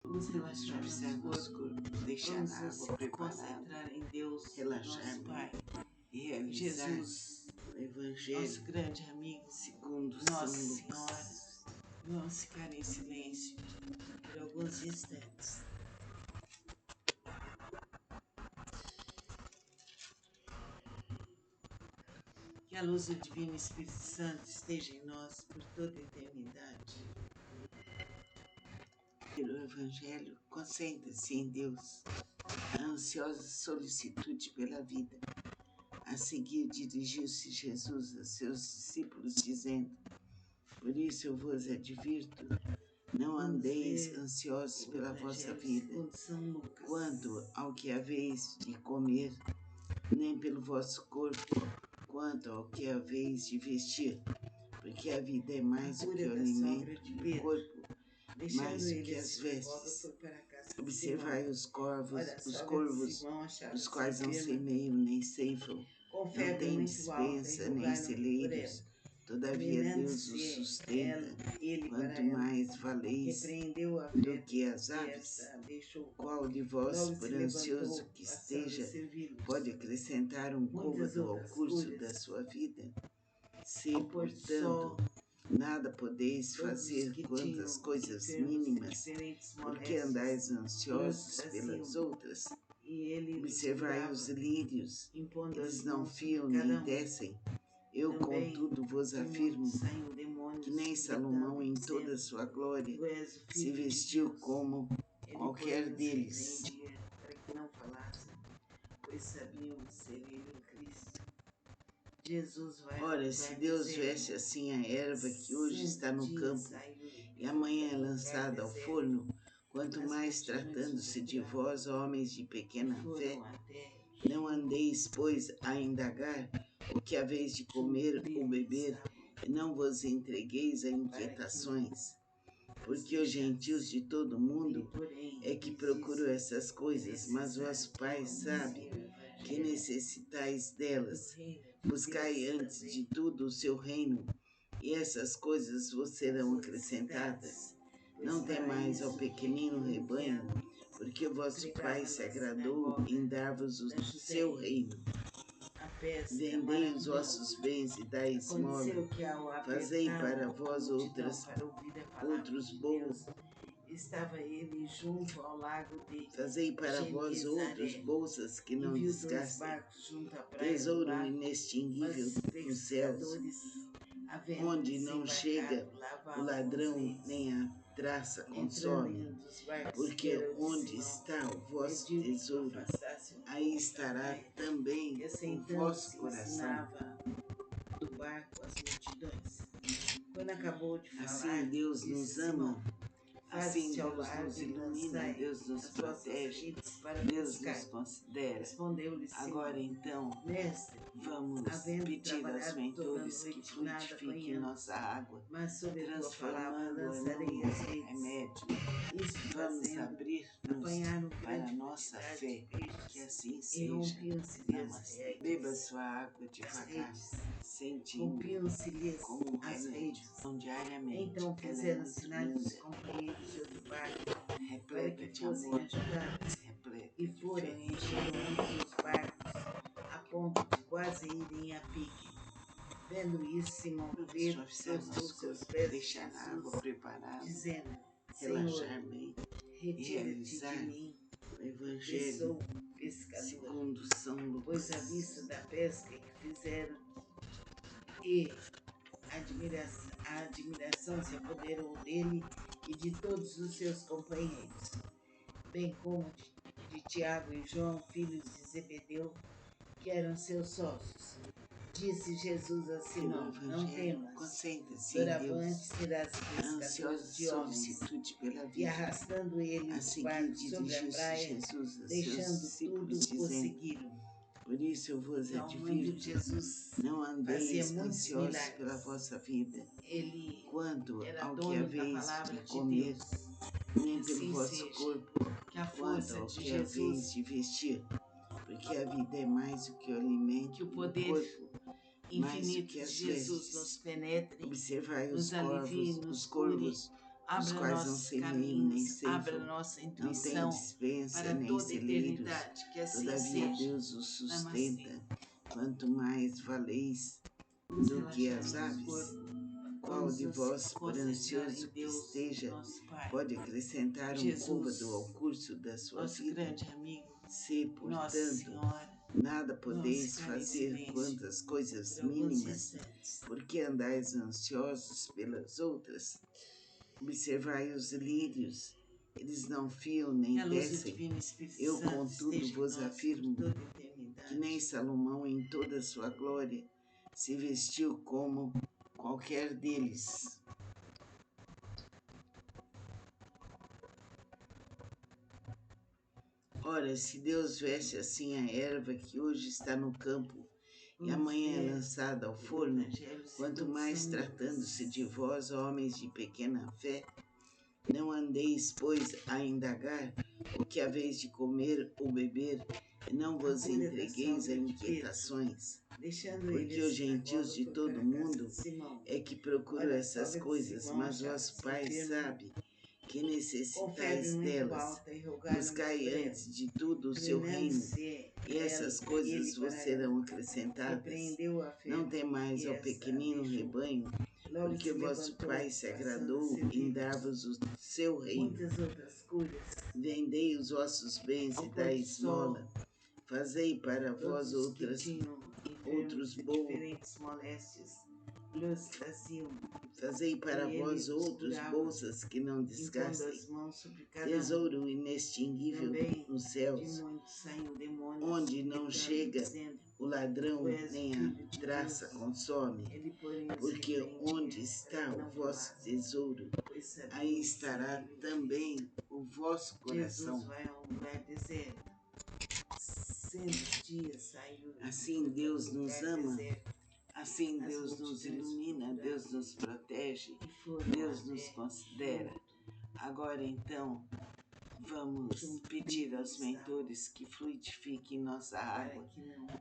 Vamos relaxar nosso corpo, deixar a água preparada, em Deus, relaxar nosso Pai, e realizar Jesus, o Evangelho nosso grande amigo, segundo Nossa São Senhora. Lucas. Vamos ficar em silêncio por alguns instantes. Que a luz do Divino Espírito Santo esteja em nós por toda a eternidade. Pelo Evangelho, concentre-se em Deus, a ansiosa solicitude pela vida. A seguir, dirigiu-se Jesus a seus discípulos, dizendo: Por isso eu vos advirto, não andeis ansiosos pela vossa vida, quanto ao que haveis de comer, nem pelo vosso corpo, quanto ao que haveis de vestir, porque a vida é mais do que o alimento e o corpo mais do que as vestes. Observai os corvos, os quais não semeiam nem ceifam, não têm despensa nem celeiros, todavia Deus os sustenta. Quanto mais valeis do que as aves, qual de vós, por ansioso que esteja, pode acrescentar um côvado ao curso da sua vida? Se, portanto, nada podeis fazer quanto às coisas mínimas, porque andais ansiosos pelas outras. Observai os lírios, eles não fiam nem tecem. Eu, contudo, vos afirmo que nem Salomão, em toda a sua glória, se vestiu como qualquer deles. Para que não falassem, pois sabiam ser ele em Cristo. Jesus vai. Ora, se Deus veste assim a erva que hoje está no campo e amanhã é lançada ao forno, quanto mais tratando-se de vós, homens de pequena fé, não andeis, pois, a indagar o que haveis de comer ou beber, e não vos entregueis a inquietações, porque os gentios de todo o mundo é que procuram essas coisas, mas vosso Pai sabe que necessitais delas. Buscai antes de tudo o seu reino, e essas coisas vos serão acrescentadas. Não temais ao pequenino rebanho, porque vosso Pai se agradou em dar-vos o seu reino. Vendei os vossos bens e dai esmola. Fazei para vós outros bolos. Estava ele junto ao lago de Fazei para vós outros bolsas que não desgastem, tesouro inextinguível nos céus, onde não chega o ladrão nem a traça consome, porque onde está o vosso tesouro, aí estará também o vosso coração. Do barco as multidões. Quando acabou de falar, assim Deus nos ama, assim Deus nos ilumina, Deus nos protege, Deus nos considera. Agora então, vamos pedir aos mentores que frutifiquem nossa água, transformando-a num remédio. Vamos abrir-nos para a nossa fé, que assim seja. Namastê. Beba sua água devagar, sentindo como um remédio. Diariamente, então fizeram sinais dos companheiros de outro barco repleta de amor, repleta e foram enchendo ambos os barcos a ponto de quase irem a pique. Vendo isso, Simão Pedro postou seus pés deixar a água preparada, dizendo: relaxar bem e retira-te de mim, o Evangelho segundo São Lucas. Pois à vista da pesca que fizeram e a admiração se apoderou dele e de todos os seus companheiros, bem como de Tiago e João, filhos de Zebedeu, que eram seus sócios. Disse Jesus a Simão: não temas, doravante serás pescador de homens. Pela vida. E arrastando ele o barco sobre a praia, deixando tudo, o seguiram. Por isso eu vos advirto, não andeis ansiosos pela vossa vida, quanto ao que haveis de comer, nem pelo vosso corpo, quanto ao que haveis de vestir, porque a vida é mais do que o alimento, que o poder mais do que as Jesus vestes. nos penetre, Observai nos os corvos, os abra quais não nossos semeiam nem caminhos, abra ceifam, nossa não têm intuição dispensa para nem toda a celeiros, eternidade. Que assim todavia seja. Deus os Namastê. sustenta. Quanto mais valeis Vamos do que relaxar as nosso aves, corpo. qual Vamos de nos vós, por concentrar em ansioso que Deus, esteja, nosso Pai. pode acrescentar um côvado ao Jesus, curso da sua nosso vida? grande amigo. Se, Nossa portanto, Senhora. nada Vamos podeis ficar em fazer silêncio quantas coisas por alguns mínimas, instantes. porque andais ansiosos pelas outras? Observai os lírios, eles não fiam Que nem a luz do tecem. Divino Espírito Eu, Santo contudo, esteja em vos nós afirmo por toda a que nem eternidade. Salomão, em toda a sua glória, se vestiu como qualquer deles. Ora, se Deus veste assim a erva que hoje está no campo e amanhã é lançada ao forno, quanto mais tratando-se de vós, homens de pequena fé, não andeis, pois, a indagar o que haveis de comer ou beber, e não vos entregueis a inquietações, porque os gentios de todo mundo é que procuram essas coisas, mas vosso Pai sabe que necessitais delas. Buscai antes de tudo o seu reino, e essas coisas vos serão acrescentadas. Não temais ao pequenino rebanho, porque vosso Pai se agradou em dar-vos o seu reino. Vendei os vossos bens e dai esmola. Fazei para vós outros Fazei para vós outros bolsas que não desgastem, tesouro inextinguível nos céus, onde não chega o ladrão nem a traça consome, porque onde está o vosso tesouro, aí estará também o vosso coração. Assim Deus nos ama, assim Deus nos ilumina, Deus nos protege, Deus nos considera. Agora então, vamos pedir aos mentores que fluidifiquem nossa água,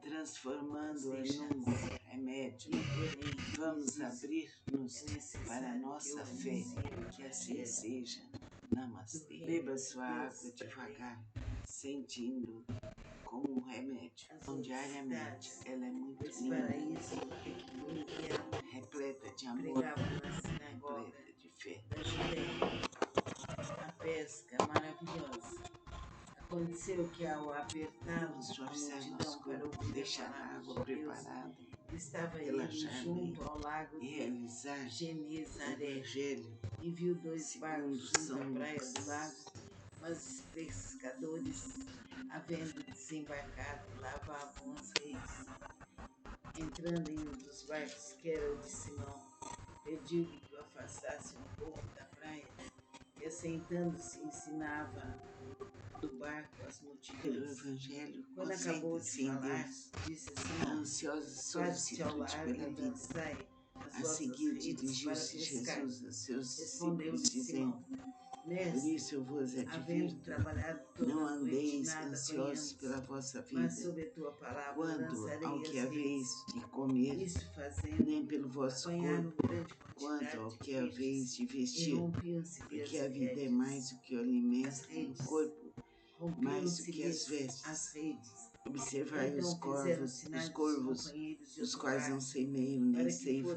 transformando-a num remédio. Vamos abrir-nos para a nossa fé, que assim seja. Namastê. Beba sua água devagar, sentindo como um remédio. Diariamente, ela é muito linda, repleta de amor, repleta de fé. A pesca maravilhosa. Aconteceu que ao apertá-lo a multidão para ouvir a palavra de Deus, estava ele junto ao lago de Genezaré e viu dois barcos junto à praia do lago, mas os pescadores, havendo desembarcado, lavavam as redes. Entrando em um dos barcos, que era o de Simão, pediu-lhe que o afastasse um pouco da praia, e assentando-se ensinava do barco as multidões. Pelo Evangelho, quando acabou de falar, disse Simão: ansiosa solicitude pela vida. A seguir dirigiu-se Jesus a seus discípulos, dizendo: por isso eu vos advirto, não andeis ansiosos pela vossa vida, quanto ao que haveis de comer, nem pelo vosso corpo, quanto ao que haveis de vestir, porque a vida é mais do que o alimento, e o corpo mais do que as vestes. Observai os corvos, os quais não semeiam nem ceifam,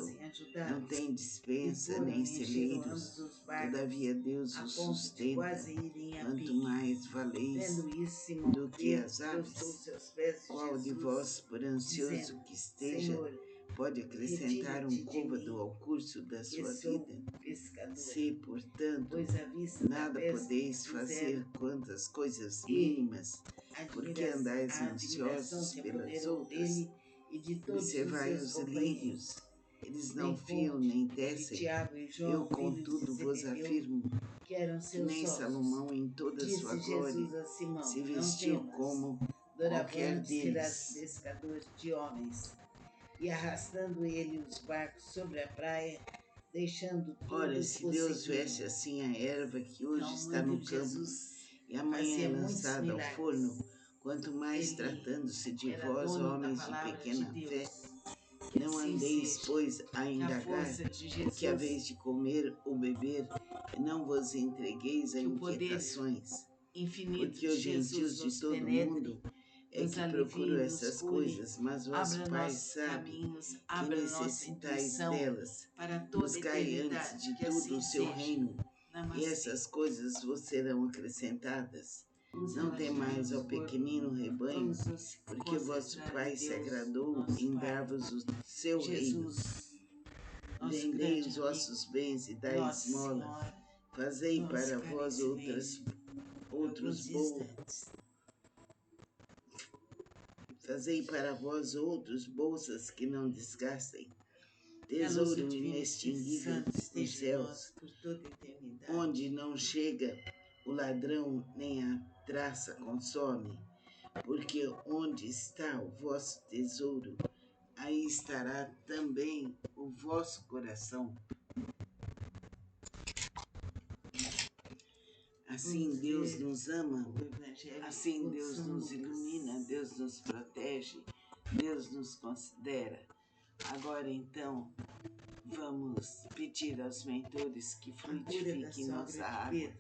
não têm dispensa nem celeiros, todavia Deus os sustenta. Quanto mais valeis do que as aves, qual de vós, por ansioso que esteja, pode acrescentar um côvado ao curso da sua vida? Se, portanto, nada podeis fazer quantas coisas mínimas, porque andais ansiosos pelas outras? Observai os lírios, eles não fiam nem tecem. Eu, contudo, vos afirmo que nem Salomão, em toda a sua glória, se vestiu como qualquer deles. E arrastando ele os barcos sobre a praia, deixando tudo. Ora, se Deus veste assim a erva que hoje está no campo e amanhã é lançada ao forno, quanto mais tratando-se de vós, homens de pequena fé, não andeis, pois, a indagar o que haveis de comer ou beber, Não vos entregueis a que o poder inquietações, infinito porque de os Jesus gentios de nos todo penetre, mundo é nos que alivie, procuram nos essas cure, coisas, mas vosso abra Pai nossos sabe caminhos, que abra nossa necessitais intuição delas. para toda Buscai antes eternidade, de que tudo assim o seu seja. reino, e Namastê. essas coisas vos serão acrescentadas. Vamos Não relaxar temais, ó nosso corpo, pequenino rebanho, vamos nos porque vosso concentrar Pai em se Deus, agradou nosso em Pai, dar-vos o seu reino. Jesus, nosso Vendei grande os amigo, vossos bens e dai Nossa esmola. Senhora. Fazei Vamos para ficar em vós silêncio por outros alguns bons. instantes. Fazei para vós outros bolsas que não desgastem, Que a luz do tesouro Divino Espírito inextinguível Santo nos esteja em nós céus, por toda a eternidade. onde não chega o ladrão nem a traça consome, porque onde está o vosso tesouro, aí estará também o vosso coração. Assim Vamos Deus ler nos ama, o Evangelho assim segundo Deus São nos Lucas. ilumina, Deus nos protege, Deus nos considera. Agora então, vamos pedir aos mentores que A cura da frutifiquem sogra nossa de água, Pedro,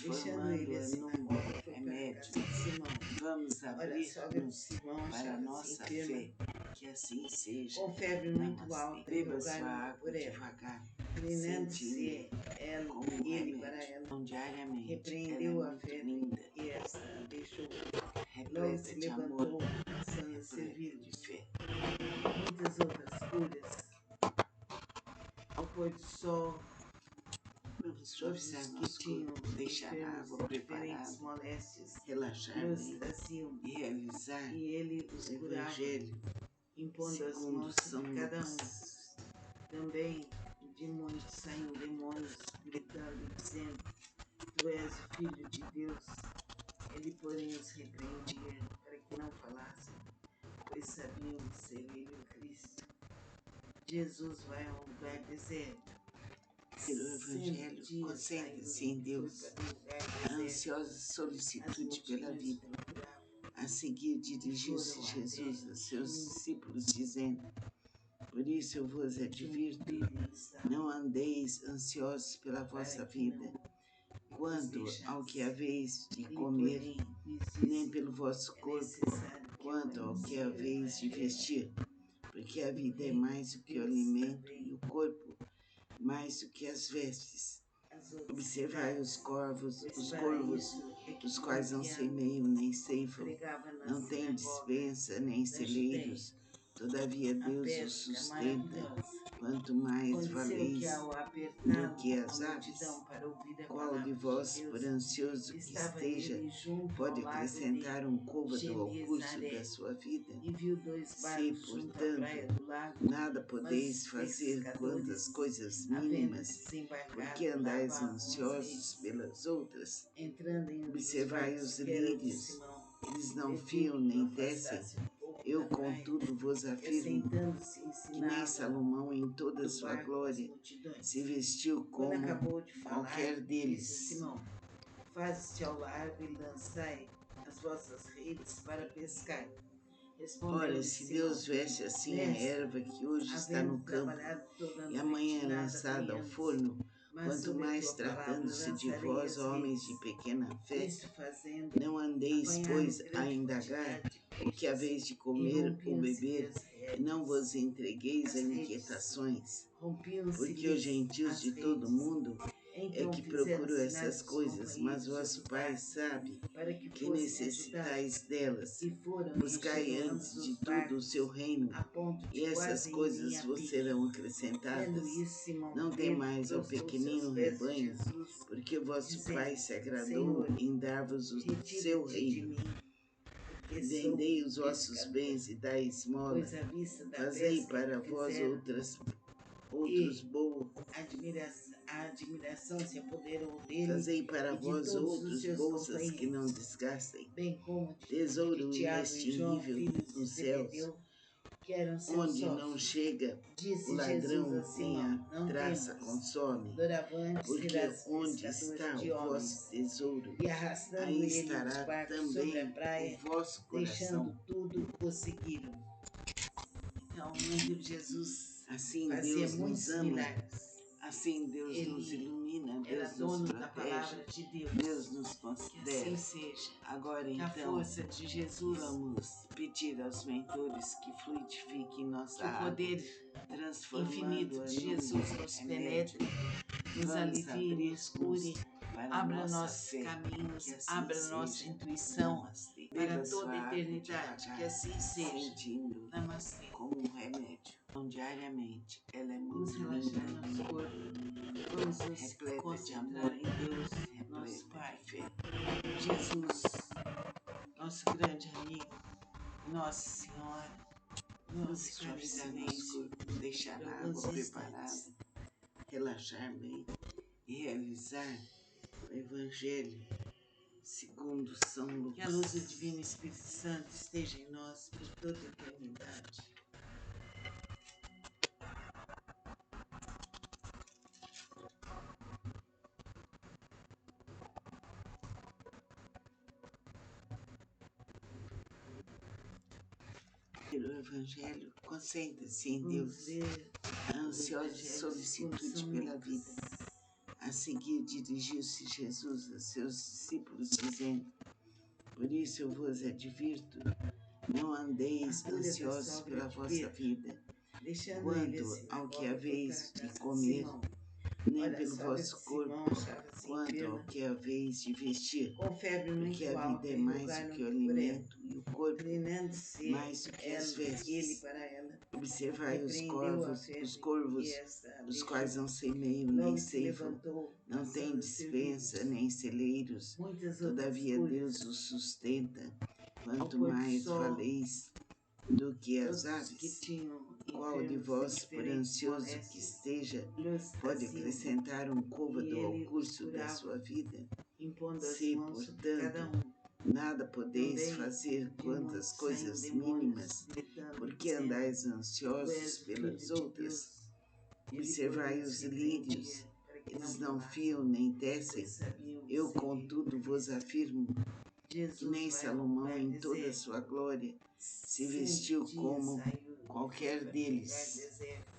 deixando ele transformando-a assim na num cova, foi para a remédio. casa de Simão. Vamos Olha, a sogra de abrir-nos Simão para a achava-se nossa enferma, fé, que assim seja. com febre muito Namastê. alta, e Beba sua rogaram água por ela. devagar, Inclinando-se sentindo como um ele para remédio. ela, Então, diariamente, repreendeu ela é a muito febre linda, e esta deixou. Logo repleta se de amor, levantou, passando a repleta servir de fé. muitas outras curas. Ao pôr do sol, Vamos todos suavizar os que nosso tinham corpo, deixar a enfermos água de diferentes preparada, moléstias relaxar os bem traziam, e realizar e ele os o curava, Evangelho impondo as segundo mãos São sobre cada um. Lucas. Também de muitos saíam demônios, gritando e dizendo: Tu és o Filho de Deus. Ele, porém, os repreendia para que não falassem, pois sabiam ser ele o Cristo. Jesus vai a um lugar deserto. O Evangelho, concentre-se em Deus. A ansiosa solicitude pela vida. A seguir dirigiu-se Jesus a seus discípulos, dizendo: Por isso eu vos advirto, não andeis ansiosos pela vossa vida, quanto ao que haveis de comer, nem pelo vosso corpo, quanto ao que haveis de vestir, porque a vida é mais do que o alimento e o corpo mais do que as vestes. Observai os corvos, os quais não semeiam nem ceifam, não têm dispensa nem celeiros, todavia Deus os sustenta. Quanto mais valeis do que as aves, qual de vós, por ansioso que esteja, pode acrescentar um côvado ao curso da sua vida? Se, portanto, nada podeis fazer quanto às coisas mínimas, porque andais ansiosos pelas outras, observai os lírios, eles não fiam nem tecem. Eu, contudo, vos afirmo que nem Salomão, em toda a sua glória, se vestiu como qualquer deles. Faze-te ao largo e lançai as vossas redes para pescar. Ora, se Deus veste assim a erva que hoje está no campo e amanhã é lançada ao forno, quanto mais tratando-se de vós, homens de pequena fé, não andeis, pois, a indagar o que haveis de comer ou beber, e não vos entregueis a inquietações, porque os gentios de todo mundo é que procuram essas coisas, mas vosso Pai sabe que necessitais delas. Buscai antes de tudo o seu reino, e essas coisas vos serão acrescentadas. Não temais ao pequenino rebanho, porque vosso Pai se agradou em dar-vos o seu reino. Vendei os vossos bens e dai esmola. Fazei para vós outros bons. A admiração se apoderou dele. Fazei para vós outros bolsas que não desgastem, tesouro inextinguível nos céus, onde não chega o ladrão nem a traça consome, porque onde está o vosso tesouro, aí estará também o vosso coração. Deixando tudo, o seguiram. Então, o menino Jesus assim fazia Deus muitos nos ama, milagres. Assim Deus nos Ele ilumina, era Deus nos dono da protege, palavra de Deus. Deus nos Que considera. assim seja. Agora Que a então, força de Jesus, vamos pedir aos mentores que fluidifiquem que nossa o água, poder infinito transformando-a de num Jesus nos remédio. penetre, nos Vamos alivie, nos cure, abrir-nos para a abra nossa nossos fé, caminhos, que assim abra nossa seja. intuição Namastê. para Beba toda sua a água eternidade. Que devagar, assim seja. sentindo Namastê. como um remédio. Então, diariamente, ela é Vamos muito relaxar linda, nosso corpo. Vamos nos repleta de concentrar amor, em Deus, nosso repleta Pai. de fé. Jesus, nosso grande amigo, Nossa Senhora. Vamos Vamos ficar em suavizar nosso silêncio corpo, deixar por a alguns água instantes. preparada, relaxar bem e realizar o Evangelho segundo São Que a luz do Lucas. Divino Espírito Santo esteja em nós por toda a eternidade. O Evangelho, concentre-se em Vamos Deus, ler a o ansiosa Evangelho solicitude segundo São pela Lucas. vida. A seguir dirigiu-se Jesus a seus discípulos, dizendo: Por isso eu vos advirto, não andeis A cura da ansiosos sogra pela de vossa Pedro, vida, deixando ele a quanto ao que sinagoga, foi haveis para a de casa de comer, Simão. nem Ora, a pelo sogra de vosso corpo, Simão achava-se quanto ao enferma, que haveis de vestir. com febre Porque muito a alta, vida é e mais do rogaram que o por ela. alimento, e o corpo Inclinando-se mais do que as ele vestes. para ela, Observai os repreendeu a corvos, febre, e esta a os deixou. quais não semeiam Logo nem se ceifam, levantou, não têm passando os dispensa serviços. nem celeiros, Muitas outras todavia curas, Deus os sustenta. ao Quanto pôr do mais sol, valeis do que as todos que aves, tinham qual de enfermos vós, de por diferentes ansioso que moléstias, esteja, lhes pode traziam, acrescentar um e côvado ao ele os curso da curava, sua vida? impondo as Se, mãos sobre cada portanto, um. nada podeis Também fazer de quanto muitos às saíam coisas demônios, mínimas, gritando, porque dizendo: andais Tu ansiosos és o pelas Filho de outras? Deus. Ele, Observai porém, os se lírios, repreendia para que eles não não falassem, fiam nem pois tecem. sabiam que Eu, seria contudo, vos Cristo. afirmo que Jesus nem vai a um Salomão, lugar em toda a deserto. sua glória, se 5 vestiu dias como saiu e qualquer foi para um lugar deles. deserto.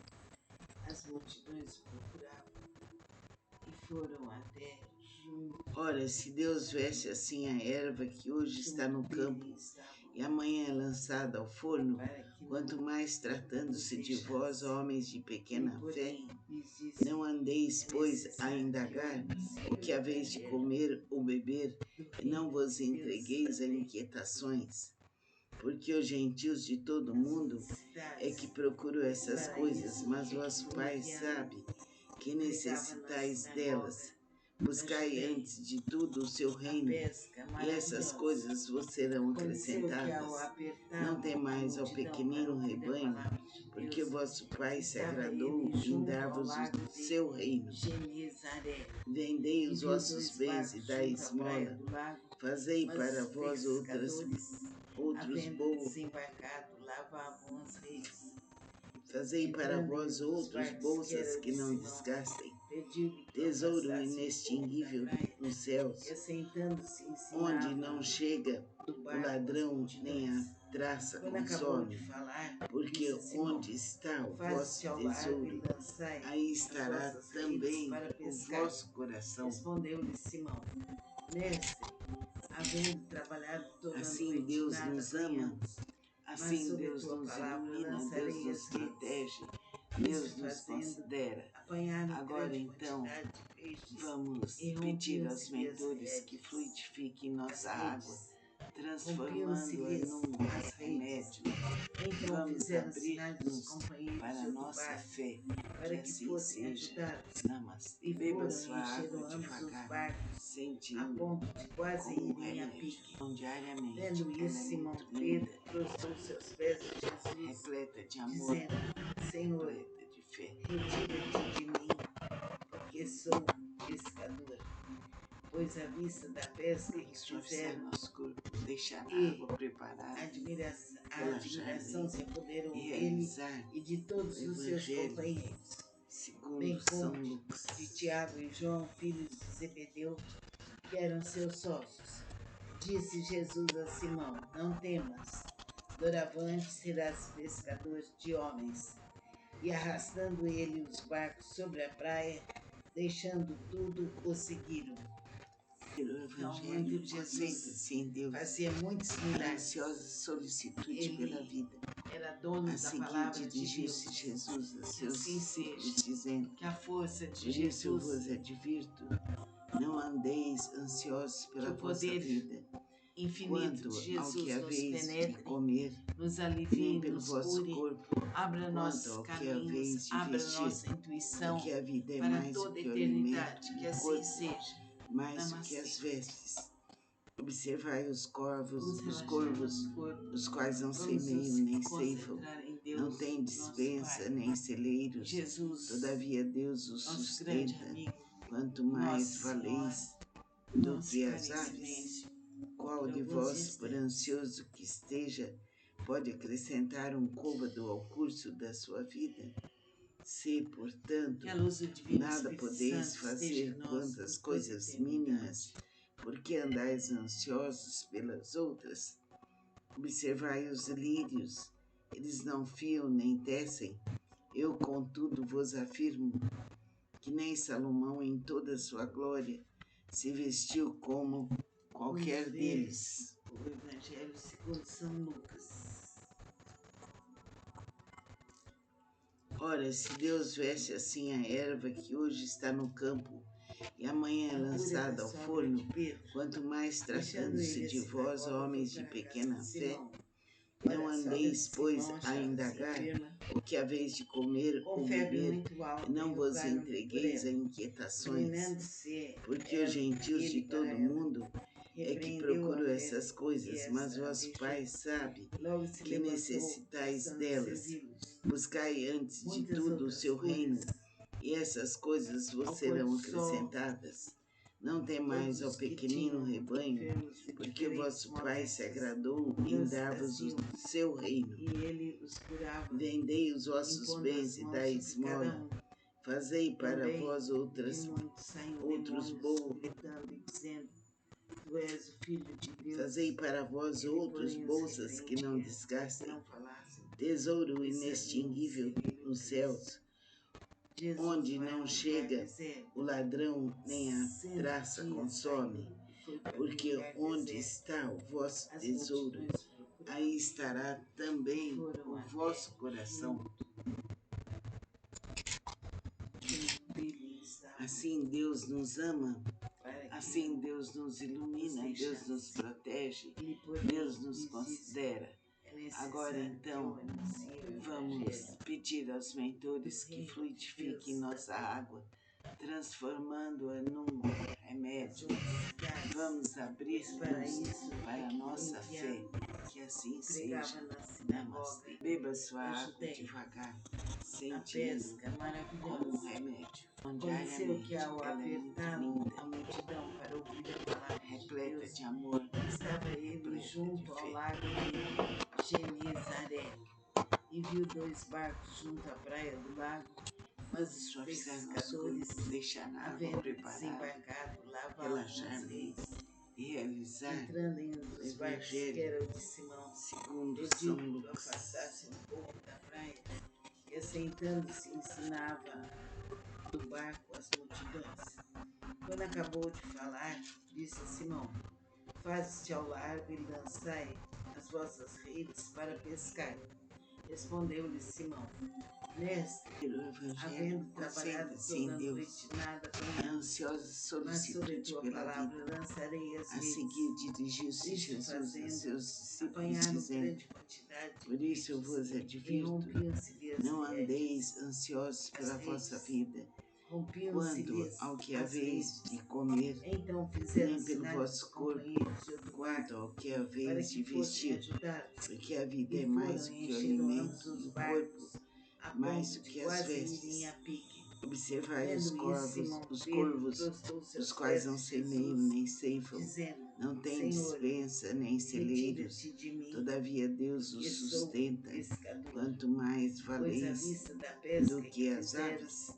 As multidões o procuravam e foram até junto Ora, se Deus veste assim a erva que hoje está no campo dele estavam, e amanhã é lançada ao forno, para que quanto não mais tratando-se de vós, homens de Ele, pequena fé, porém, lhes disse: não andeis, é pois, a necessário que indagar ouçam o que haveis de comer ou beber, do e não reino vos de Deus entregueis a também. inquietações, porque os gentios de todo mundo é que procuram essas coisas, mas vosso Pai sabe que necessitais delas. Buscai antes de tudo o seu reino, e essas coisas vos serão acrescentadas. Não temais ao pequenino rebanho, porque vosso Pai se agradou em dar-vos o seu reino. Vendei os vossos bens e dai esmola. Fazei para vós outros bolos. Fazei para vós outros bolsas que não desgastem, tesouro inextinguível nos céus, onde não chega o ladrão nem a traça consome, porque onde está o vosso tesouro, aí estará também o vosso coração. Respondeu-lhe Simão: Mestre, havendo trabalhado toda a Assim noite, Deus nada nos ama, apanhamos. assim Mas Deus sob tua nos palavra ilumina, Deus lançarei nos as redes. protege, Isso Deus nos fazendo, considera. apanharam Agora grande então, quantidade de peixes vamos e pedir aos rompiam-se-lhe as mentores que redes. fluidifiquem nossa As água, redes. transformando-a Rompiam-se-lhes num as redes. remédio. Então Vamos fizeram sinais dos abrir-nos companheiros para de a outro nossa barco, fé, para que que assim fossem seja. ajudá-los. Namastê. E Beba foram sua enchendo água ambos os devagar, barcos, a sentindo ponto de quase como um irem a remédio. pique. Então, diariamente, Vendo ela isso, é Simão muito Pedro linda, prostrou seus pés a Jesus, repleta de amor, dizendo: Senhor, repleta de fé. retira-te de mim, porque sou pescador. Pois à vista da pesca que Suavizar fizeram, nosso corpo, deixar a e água preparada, a relaxar admiração se apoderou e dele realizar e de todos o os seus Evangelho companheiros, bem segundo São como Lucas. de Tiago e João, filhos de Zebedeu, que eram seus sócios. Disse Jesus a Simão: Não temas, doravante serás pescador de homens. e arrastando ele os barcos sobre a praia, deixando tudo, o seguiram. O Então, Evangelho onde Jesus concentra-se em Deus, fazia muitos a milagres, ansiosa solicitude pela ele vida. era A dono da seguir palavra de dirigiu-se Deus. Jesus a Que seus assim discípulos, seja, dizendo: que a força de Por isso eu Jesus, vos advirto, não andeis ansiosos que pela o vossa poder vida, infinito de quanto ao que Jesus nos haveis de penetre, comer, nos nem alivie, pelo nos vosso cure, corpo, abra quanto nossos ao que caminhos, haveis de abra vestir, nossa intuição porque a vida é para mais do toda a que o alimento, eternidade. e Que o assim corpo seja. mais do que Namastê. as vestes. Observai os corvos, Vamos os relaxar corvos, nosso corpo. os quais não Vamos semeiam nos nem ceifam, concentrar em não Deus, têm nosso dispensa Pai, nem celeiros, Jesus, todavia Deus os nosso grande sustenta. amigo, Quanto Nossa mais Senhora. valeis do Vamos que ficar as em aves. silêncio Qual por de alguns vós, por instantes. ansioso que esteja, pode acrescentar um côvado ao curso da sua vida? Se, portanto, Que a luz do Divino nada Espírito podeis Santo esteja fazer em nós quanto por às toda a coisas mínimas, eternidade. porque andais ansiosos pelas outras? Observai os lírios, eles não fiam nem tecem. Eu, contudo, vos afirmo que nem Salomão, em toda a sua glória, se vestiu como qualquer Vamos ver deles. o Evangelho segundo São Lucas. Ora, se Deus veste assim a erva que hoje está no campo e amanhã é A cura da lançada ao sogra forno, de Pedro, quanto mais deixando tratando-se ele a de vós, sinagoga, foi homens de para a casa pequena de fé, Simão. não Ora, a sogra de andeis, pois, Simão a achava-se indagar enferma, o que haveis de comer com ou febre beber, muito e alta, não e vos rogaram-lhe por entregueis a ela. inquietações, Inclinando-se porque os gentios de ele para todo ela, mundo é que repreendeu a procuram febre, essas e coisas, mas essa a vosso deixou. Pai sabe E logo se que levantou, necessitais passando a delas. servi-los. Buscai antes de Muitas tudo o outras seu reino, coisas, e essas coisas vos ao pôr serão do sol, acrescentadas. Não temais, todos ó os que pequenino tinham rebanho, enfermos de porque diferentes vosso Pai se moléstias agradou em nos dar-vos o traziam, seu reino. e ele os curava, Vendei os vossos impondo bens as e mãos dai sobre cada esmola. um. Fazei para Também vós de muitos saíam outros demônios, gritando e dizendo: Tu és o Filho de Fazei Deus. para vós Ele, outros porém, os bolsas que não repreendia para que desgastem, não falassem, tesouro pois sabiam inextinguível ser ele o nos Cristo. céus, Jesus onde vai a não um lugar chega deserto. o ladrão nem a 100 traça dias consome, saiu e foi para um porque lugar onde deserto. está o vosso As tesouro, multidões procuravam aí estará e também foram o até vosso coração. junto dele estava, Assim Deus nos ama, para que assim Deus nos ilumina, nos Deus nos deixasse. protege, Ele, porém, Deus nos lhes disse: considera. é Agora necessário que eu então, anuncie o vamos Evangelho pedir aos mentores do que reino de fluidifiquem Deus nossa água, transformando-a num às remédio. outras cidades, Vamos pois abrir-nos para isso para é a que foi nossa fé, enviado. que assim E pregava seja. na sinagoga Namastê. Beba sua da água Judéia, devagar, a sentindo pesca como um maravilhosa. remédio. Aconteceu que, Diariamente, ao ela é muito apertá-lo linda, a multidão para ouvir a palavra de repleta Deus, de amor, estava ele repleta de junto ao fé. lago de Genezaré e viu dois barcos junto à praia do lago, mas Vamos os suavizar nosso pescadores, corpo, deixar a água havendo preparada, desembarcado, lavavam as relaxar redes. e realizar Entrando em um o dos barcos, que era Evangelho o de Simão, segundo São pediu-lhe que o Lucas. afastasse um pouco da praia, e assentando-se ensinava do barco as multidões. Quando acabou de falar, disse a Simão: Faze-te ao largo e lançai as vossas redes para pescar. Respondeu-lhe Simão: Mestre, O Evangelho havendo trabalhado concentra-se toda em a Deus, noite, nada a apanhamos, ansiosa mas sobre solicitude tua pela palavra vida. lançarei as A redes. seguir dirigiu-se Isto Jesus a fazendo, seus discípulos, apanharam dizendo: grande quantidade de Por isso eu peixes vos e advirto, rompiam-se-lhe as não redes. andeis ansiosos As pela vossa redes. vida, quanto Rompiam-se-lhes ao que as haveis redes. de comer, Então fizeram nem pelo sinais aos vosso corpo, companheiros de outro quanto barco ao que para haveis que de fossem vestir, ajudá-los. porque a vida E é foram mais do e que o encheram ambos alimento, e os o corpo barcos, a mais ponto do de que as quase irem vestes. a pique. Observai os Vendo isso, corvos, Simão os Pedro corvos, prostrou-se os aos quais pés não de semeiam Jesus, nem ceifam, dizendo: não têm Senhor, dispensa nem celeiros, retira-te de mim, todavia Deus os que sou sustenta. pescador. Quanto mais Pois à valeis vista da do pesca que que as fizeram aves,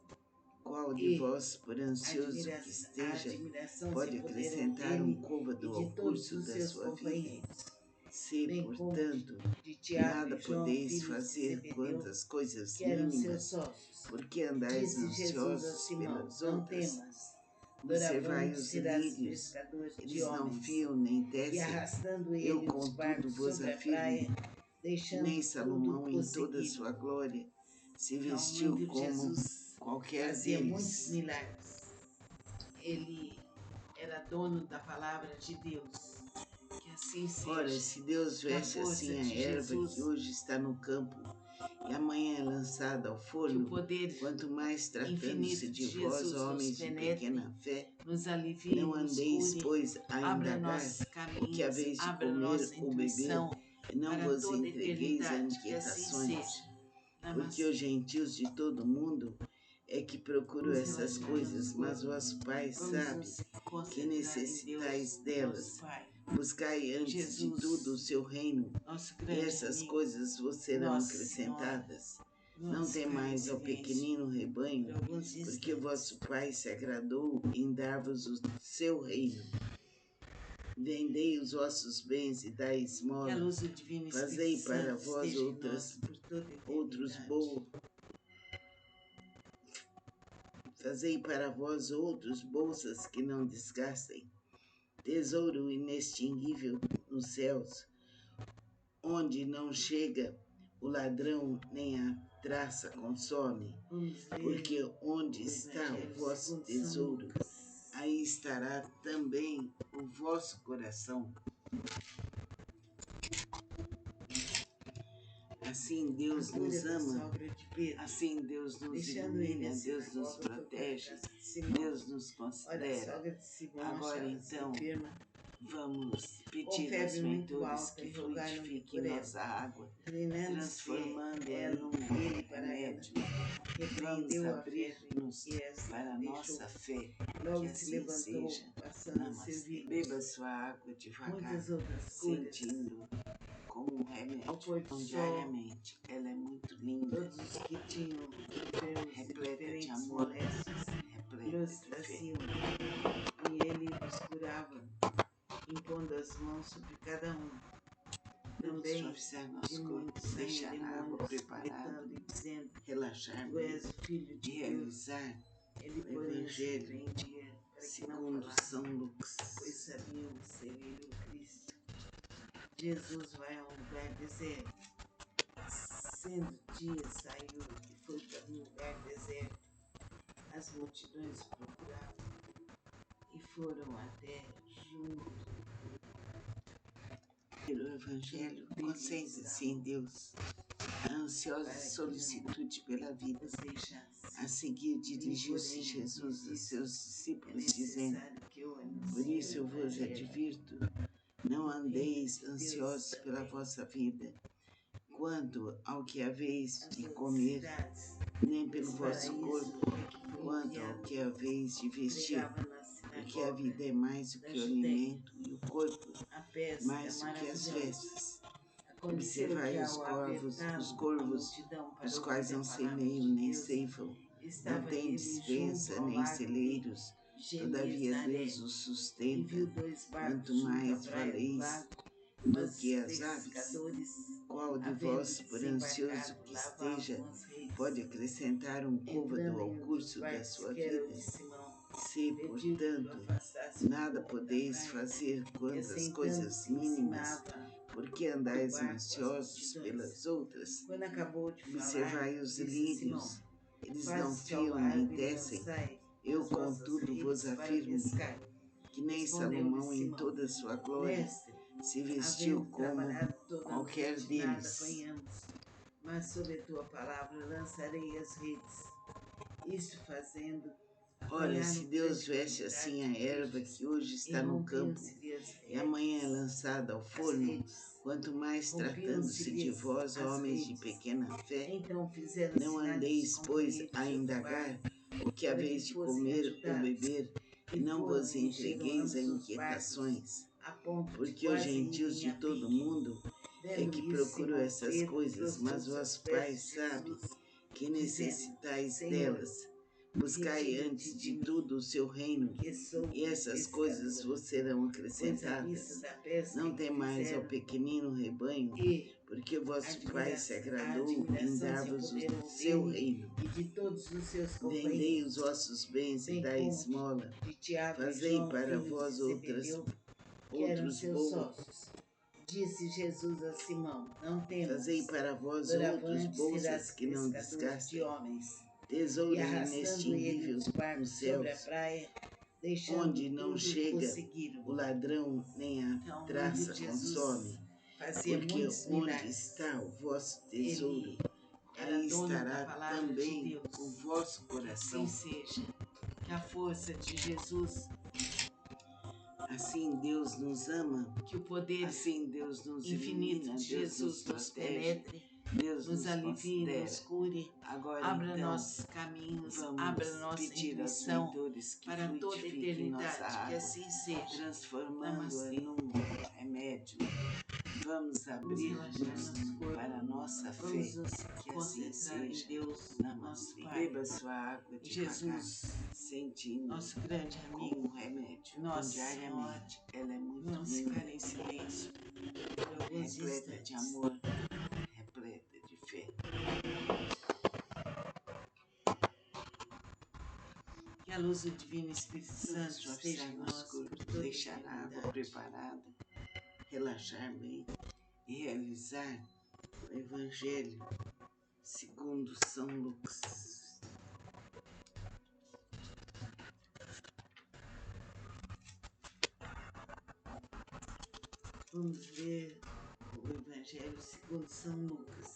qual de e vós, por ansioso que a esteja, admiração se pode apoderou acrescentar um dele e côvado ao de todos curso os da seus sua vida? companheiros. Se, bem como portanto, de Tiago nada e João, podeis filhos de fazer Zebedeu, quanto às coisas que eram seus mínimas, sócios. porque andais Disse Jesus a ansiosos Simão: pelas Não outras, temas, observai doravante os serás lírios, pescador de eles não homens. fiam nem E tecem. arrastando Eu, ele os contudo, barcos vos sobre a afirmo praia, que nem deixando tudo, Salomão, o em toda a seguiram. sua glória, se vestiu Realmente como Jesus qualquer fazia muitos deles. milagres. Ele era dono da palavra de Deus. Que assim Ora, seja. se Deus Na veste força assim a de erva que Jesus, hoje está no campo e amanhã é lançada ao que o forno, poder quanto mais tratando-se infinito de de vós, Jesus nos homens de penetre, pequena fé, nos alivie, não nos andeis, cure, pois, a abra indagar nossos o que caminhos, haveis de abra comer nossa ou beber, intuição e não para vos toda a entregueis a eternidade. Que assim inquietações, seja. porque os Namastê. gentios de todo mundo é que procuram Vamos essas relaxar nosso coisas, mas corpo. vosso Pai Vamos sabe nos que concentrar em necessitais Deus, nosso delas. Pai. Buscai antes de tudo o Jesus, seu reino, nosso e grande essas amigo, coisas vos serão Nossa Senhora. acrescentadas. Não Vamos ficar em temais ao silêncio pequenino rebanho, por alguns porque o vosso instantes. Pai se agradou em dar-vos o seu reino. Vendei os vossos bens e dai Que a esmola. luz do Divino Espírito Fazei para Santo vós esteja em nós por toda a outros eternidade. Fazei para vós outros bolsas que não desgastem, tesouro inextinguível nos céus, onde não chega o ladrão nem a traça consome, Vamos porque ler onde o está o Evangelho vosso segundo São tesouro, Lucas. aí estará também o vosso coração. Assim A Deus cura nos da ama, sogra de Pedro, assim Deus nos deixando ele ilumina, a Deus nos sinagoga, foi para a protege, casa de Simão. Deus nos Ora, a considera. sogra de Simão Agora achava-se então, enferma, vamos com pedir aos febre muito mentores alta, que e rogaram-lhe fluidifiquem por ela. nossa água, Inclinando-se transformando-a ela, em ele para ela, remédio. Vamos repreendeu a febre abrir-nos e esta para a deixou. nossa fé, Logo que se assim levantou, seja. passando a Namastê. servi-los. Beba sua água devagar, Muitas outras curas. sentindo como um Ao remédio pôr do sol, diariamente. Ela é muito linda, todos os que tinham enfermos de repleta de diferentes amor, moléstias repleta los de fé. traziam, e ele os curava, impondo as mãos sobre cada um. Vamos Também suavizar de nosso corpo, muitos saíam deixar a água demônios, preparada, gritando e dizendo: relaxar Tu és mesmo o Filho e de Deus. realizar Ele, o porém, os Evangelho repreendia para que não segundo São falassem, Lucas. pois sabiam ser ele o Cristo. Jesus vai a um lugar deserto. Sendo dia, saiu e foi para um lugar deserto. As multidões o procuravam e foram até junto O Evangelho, dele concentre-se em Deus. A ansiosa para que solicitude pela vida. os deixasse. A seguir, Ele, dirigiu-se porém, Jesus lhes a disse: seus É discípulos, dizendo: necessário que eu Por anuncie isso eu o vos Evangelho advirto, não do reino andeis de Deus ansiosos pela também. vossa vida, quanto ao que haveis As de outras comer, cidades, nem pois pelo para vosso isso corpo, é que fui quanto ao enviado. que haveis de vestir, Pregava na porque a sinagoga vida é mais do da que o Judéia, alimento e o corpo a pesca mais do que as maravilhosa. vestes. Aconteceu que Observai os ao corvos, apertá-lo os a corvos, multidão para os ouvir quais a não palavra semeiam de nem Deus, ceifam, não estava têm ele junto dispensa ao nem lago de celeiros, todavia Genezaré, Deus os e sustenta. viu dois Quanto barcos junto à mais praia do valeis lago, do mas que os as aves, pescadores, qual de havendo vós, por ansioso desembarcado, que esteja, lavavam as redes. pode acrescentar um côvado Entrando ao em um dos curso da barcos, sua que era o vida? de Simão, Se, pediu que o portanto, afastasse um nada pouco da podeis praia, fazer e quanto às coisas assentando-se mínimas, ensinava porque do andais barco as ansiosos multidões. pelas outras, Quando acabou de falar, observai os disse a Simão: lírios, eles não Faze-se ao fiam nem largo e tecem. lançai Eu, as vossas contudo, vos redes para afirmo pescar. que nem Respondeu-lhe Salomão, em Simão: toda a sua glória, Mestre, se vestiu havendo como trabalhado toda a qualquer noite, nada deles. apanhamos, mas sob a tua palavra lançarei as redes. Isto fazendo, Ora, apanharam se Deus grande veste assim quantidade a de erva peixes, que hoje e está no campo rompiam-se-lhe as e amanhã é redes. lançada ao As forno, redes. quanto mais tratando-se de Rompiam-se-lhes vós, as homens de redes. pequena fé, Então fizeram não sinais dos andeis, pois, companheiros a de outro indagar barco o que para que haveis de fossem comer ou ajudados, beber, e e não foram vos e encheram entregueis a ambos os barcos, inquietações, a ponto de porque os quase gentios irem de a todo pique. mundo é Vendo que isso, procuram Simão essas Pedro coisas, mas prostrou-se aos vosso pés Pai de sabe Jesus, que dizendo: necessitais Senhor, delas. Buscai retira-te antes de de mim, tudo o seu reino, que sou e essas coisas pescador. vos serão Pois à vista acrescentadas. da pesca Não que temais ao fizeram pequenino rebanho, e porque vosso Pai se a agradou em admiração se dar-vos o apoderou seu dele reino. e de todos os seus Vendei os companheiros, vossos bens e bem dai como esmola. de Tiago e Fazei João, para filhos de vós Zebedeu, que eram outros seus bolos. sócios. Disse Jesus a Simão: Não Fazei temas, para vós outros doravante bolsas serás que não pescador de desgastem, homens. E tesouro arrastando ele inextinguível os nos barcos sobre a céus, praia, deixando onde não tudo, o chega seguiram. o ladrão nem a Então, no traça livro de consome. Jesus, fazia Porque muitos onde milagres. está o vosso tesouro, Ele era aí dono da estará palavra de também Deus. o vosso Assim coração. seja, que a força de Jesus, Assim Deus nos ama, que o poder assim Deus nos infinito ilumina, de Deus nos Jesus nos protege, penetre, Deus nos nos alivie, nos considera. cure, Agora abra então, nossos caminhos, abra vamos nossa pedir aos intuição mentores que para toda fluidifiquem nossa eternidade, que água, assim seja. transformando-a Namastê. num remédio. Vamos Vamos abrir-nos relaxar nosso corpo. para a nossa fé, Vamos nos que assim concentrar em seja. Deus, nosso Namastê. Pai. Beba sua água Em devagar, Jesus, sentindo nosso grande como amigo. um remédio. Nossa Diariamente, ela é muito Vamos linda, ficar em silêncio por alguns repleta de instantes. amor, repleta de fé. Que a luz do Divino Espírito Vamos Santo esteja suavizar em nosso nós por corpo, toda a deixar a água eternidade. preparada, relaxar bem e realizar o Evangelho segundo São Lucas. Vamos ver o Evangelho segundo São Lucas.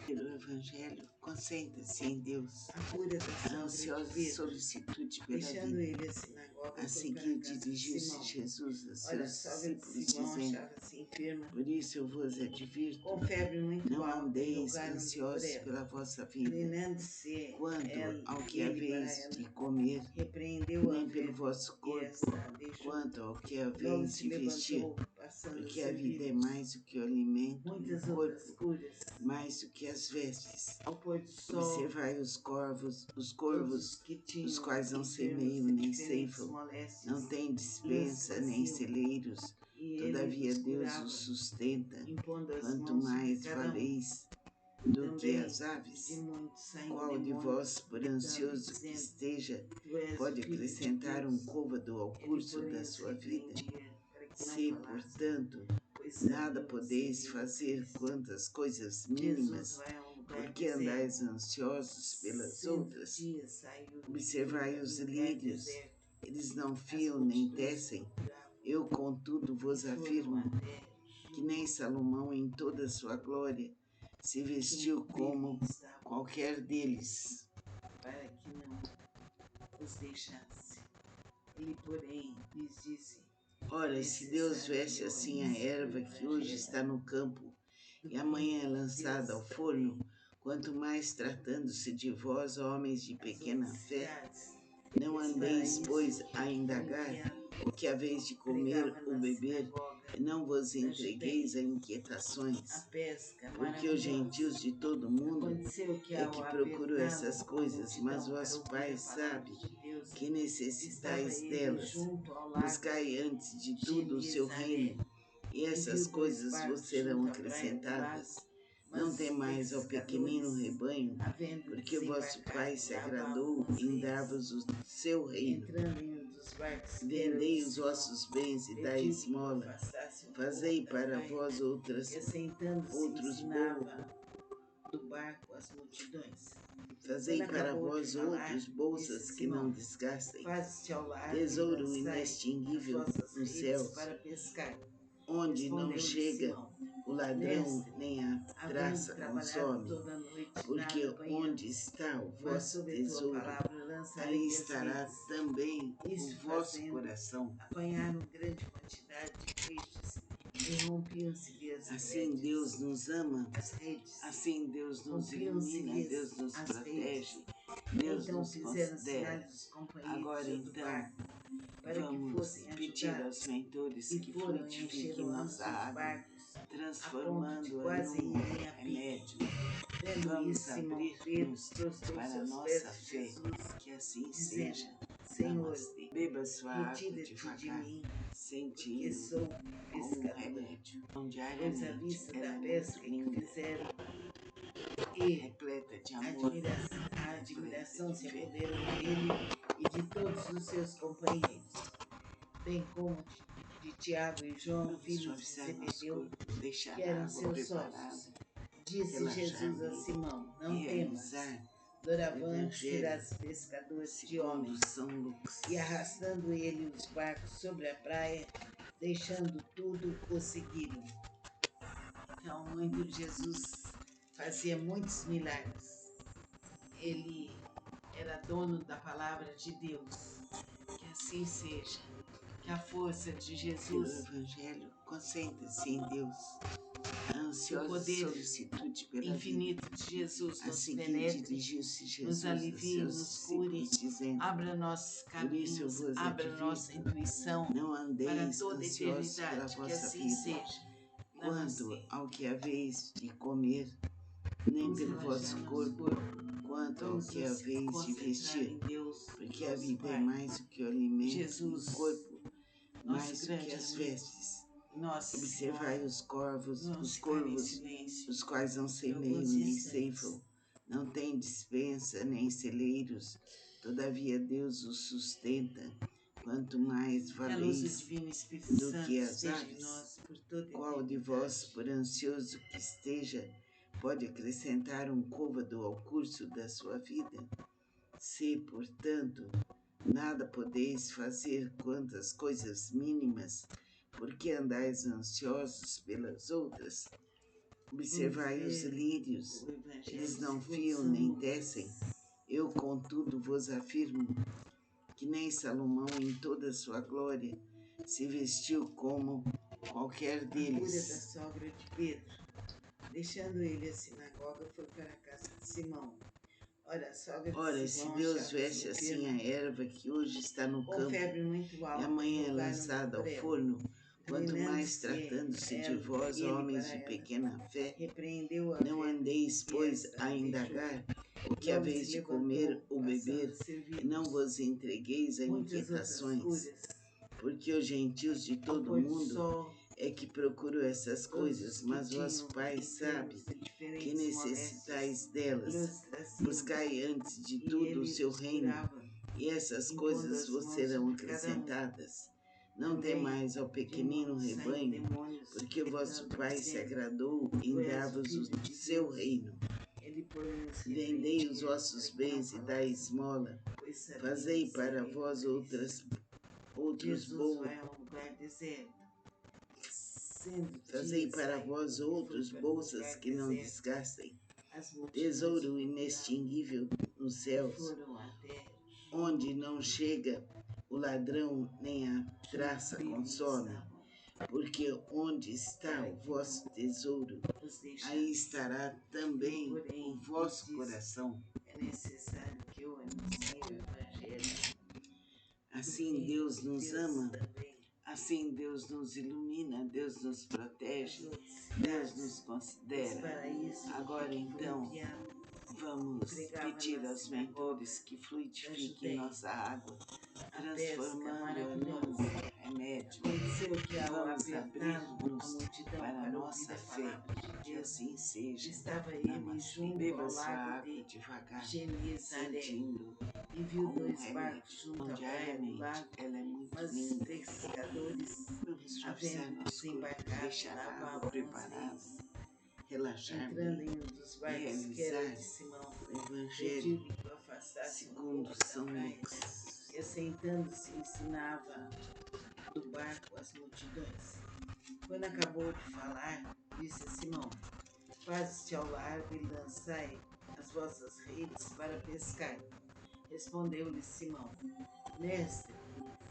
O Evangelho concentra-se em Deus, A cura da a sogra ansiosa de Pedro, solicitude pela deixando vida. ele a sinagoga, A foi para seguir a casa de dirigiu-se Simão. Jesus a Olha, a seus sogra de discípulos, Simão dizendo: achava-se enferma, Por isso eu vos advirto, com febre muito não alta, e andeis rogaram-lhe por ansiosos ela. pela vossa vida, Inclinando-se quanto ao que ele para haveis ela, de comer, repreendeu a nem pelo febre, vosso e corpo, esta a deixou. quanto ao que Logo haveis se de vestir, levantou, passando a porque a vida é servir mais do que o alimento, e o muitas outras corpo curas. mais do que as vestes. Ao pôr do sol, Observai os todos corvos, os que tinham os quais não enfermos semeiam de nem diferentes ceifam, moléstias, não têm e os dispensa nem faziam, celeiros, e todavia ele os Deus curava, os sustenta. impondo as Quanto mãos sobre mais cada um. valeis do que Também as aves. de muitos saem Qual de demônios, vós, por gritando, ansioso que dizendo: esteja, Tu és pode o Filho de acrescentar um Deus. côvado ao Ele, curso porém, da os sua vida? repreendia para que não Se, falassem, portanto, pois nada sabiam que podeis seria o fazer Cristo. quantas coisas Jesus mínimas, vai a um lugar porque deserto. andais ansiosos pelas 100 outras? dias saiu Observai os em lugar lírios, deserto. eles não As fiam nem multidões tecem. procuravam Eu, contudo, e vos foram afirmo até que nem Salomão, em toda a sua glória, se vestiu como qualquer deles. para que não os deixasse. Ele, porém, lhes disse: Ora, se Deus veste assim a erva que hoje está no campo e amanhã é lançada ao forno, quanto mais tratando-se de vós, homens de pequena fé, não andeis, pois, a indagar o que haveis de comer ou beber, e não vos entregueis a inquietações, porque os gentios de todo mundo é que procuram essas coisas, mas vosso Pai sabe que necessitais delas. Buscai antes de tudo o seu reino, e essas coisas vos serão acrescentadas. Não temais ao pequenino rebanho, porque vosso Pai se agradou em dar-vos o seu reino. Vendei os vossos bens e dai esmola. Fazei para vós outros bolos. Do barco as multidões. Fazei para vós outros bolsas que não desgastem, tesouro inextinguível nos céus, para pescar. onde não chega o ladrão nem a traça consome, porque onde está o vosso tesouro, aí estará também o vosso coração. Apanharam grande quantidade de peixes e rompiam-se-lhe as Assim redes. Deus nos ama, As redes. assim Deus nos ilumina, Deus nos protege, Deus Então nos fizeram considera. sinais dos companheiros Agora do então, barco para que vamos fossem pedir ajudados aos mentores e que foram e fluidifiquem encheram nossa ambos os água, barcos a ponto de transformando-a quase num irem a pique. remédio. Vendo Vamos isso, Simão Pedro abrir-nos prostrou para a seus nossa pés de fé, Jesus, que assim dizendo: seja. Senhor, Namastê. Beba sua água retira-te de devagar, mim, porque sentindo sou como um pescador. remédio. Pois à Diariamente, vista ela da é pesca muito que linda, fizeram e repleta de a amor, repleta admiração de se fé. apoderou dele e de todos os seus companheiros, bem como de Tiago e João, Vamos filhos de suavizar nosso Zebedeu, corpo, deixar que a eram água seus preparada, sócios. Disse relaxar Jesus a nele Simão: e Não temas, realizar o doravante Evangelho serás pescador de segundo homens. São Lucas. E arrastando ele os barcos sobre a praia, deixando tudo, o seguiram. Então, muito Jesus fazia muitos milagres. Ele era dono da palavra de Deus. Que assim seja. Que a força de Pelo Jesus, Evangelho, concentre-se em Deus. A que o ansiosa poder solicitude pela vida. infinito de Jesus A nos seguir, penetre, dirigiu-se nos Jesus a alivie, seus nos cure, discípulos, dizendo: abra nossos Por isso eu caminhos, vos abra nossa advirto, intuição não para andeis toda a ansiosos pela eternidade. Que vossa assim vida, seja. quanto Namastê. ao que haveis de comer, nem Vamos pelo relaxar vosso nosso corpo, corpo. quanto ao Vamos que nos haveis de concentrar vestir, em Deus, porque a nosso vida é Pai. mais do que o alimento, e Jesus, o corpo nosso mais do que grande as amigo, vestes. Nossa Observai Senhora. os corvos, Vamos ficar em corvos, silêncio os quais não por semeiam alguns nem instantes. ceifam, não têm dispensa nem celeiros, todavia Deus os sustenta. Quanto mais Que a luz do valeis Divino Espírito do Santo que as esteja em aves, nós por toda a qual de vós, eternidade. por ansioso que esteja, pode acrescentar um côvado ao curso da sua vida? Se, portanto, nada podeis fazer quanto às coisas mínimas, porque andais ansiosos pelas outras? Vamos Observai os ler lírios, o Evangelho eles não segundo fiam São nem Lucas. tecem. Eu, contudo, vos afirmo que nem Salomão, em toda a sua glória, se vestiu como qualquer A cura da deles. sogra de Pedro. Deixando ele a sinagoga, foi para a casa de Simão. Ora, a sogra de Ora, se Simão Deus achava-se veste assim enferma, a erva que hoje está no com campo febre muito e alta, amanhã é rogaram lançada ao por ela. forno, quanto mais Inclinando-se tratando-se de ela, vós, ele homens para de ela, pequena fé, repreendeu a não febre andeis, que pois, esta a deixou. indagar o que Logo haveis se de levantou, comer ou passando beber, a servir-nos. e não vos entregueis a Muitas outras inquietações, curas. porque os gentios de Ao todo pôr o do mundo sol, é que procuram essas todos coisas, os que mas tinham vosso Pai sabe enfermos de que diferentes necessitais moléstias delas. lhes traziam, Buscai antes de e tudo o ele seu os reino, curava, e essas impondo coisas as vos mãos serão sobre cada um. acrescentadas. Não Também temais ao de pequenino mãos saem rebanho, demônios, porque o vosso gritando, Pai se dizendo: agradou em Tu és o dar-vos Filho o de seu Deus. reino. Ele, porém, os Vendei os repreendia vossos para que não bens e dai falassem, esmola. pois sabiam Fazei que para seria vós Cristo. outros Jesus bolos. vai a um lugar deserto, sendo Fazei dia para saiu vós e foi outros para um bolsas lugar que não deserto. desgastem, As multidões tesouro o procuravam inextinguível nos e céus, foram até onde não chega o ladrão nem a que traça nele consome, estavam, porque onde está para o que vosso não tesouro, os aí deixasse. estará Ele, também o porém, lhes vosso disse: coração. É necessário que eu anuncie o Evangelho, Assim porque Deus nos Deus ama, também, assim Deus nos ilumina, Deus nos as protege, outras Deus nos cidades, considera. pois para isso Agora que foi então, enviado, vamos pregava pedir na aos sinagoga mentores que da fluidifiquem Judéia. nossa água, A pesca transformando-a num maravilhosa. remédio. Aconteceu que ao Vamos apertá-lo a abrir-nos multidão para a para ouvir nossa a fé, palavra de que Deus, assim seja. estava ele Namastê. junto Beba ao sua lago água de devagar, Genezaré sentindo e viu como um dois barcos remédio. junto Então, à praia do diariamente, lago, ela é muito mas os linda. pescadores, Vamos suavizar havendo nosso corpo, desembarcado, deixar a água lavavam as preparada, redes. relaxar Entrando nele em um dos e barcos, que era o realizar de Simão, o Evangelho pediu-lhe que o afastasse um segundo pouco da São praia, Lucas. e assentando-se ensinava do barco as multidões. Quando acabou de falar, disse a Simão: Faze-te ao largo e lançai as vossas redes para pescar. Respondeu-lhe Simão: Mestre,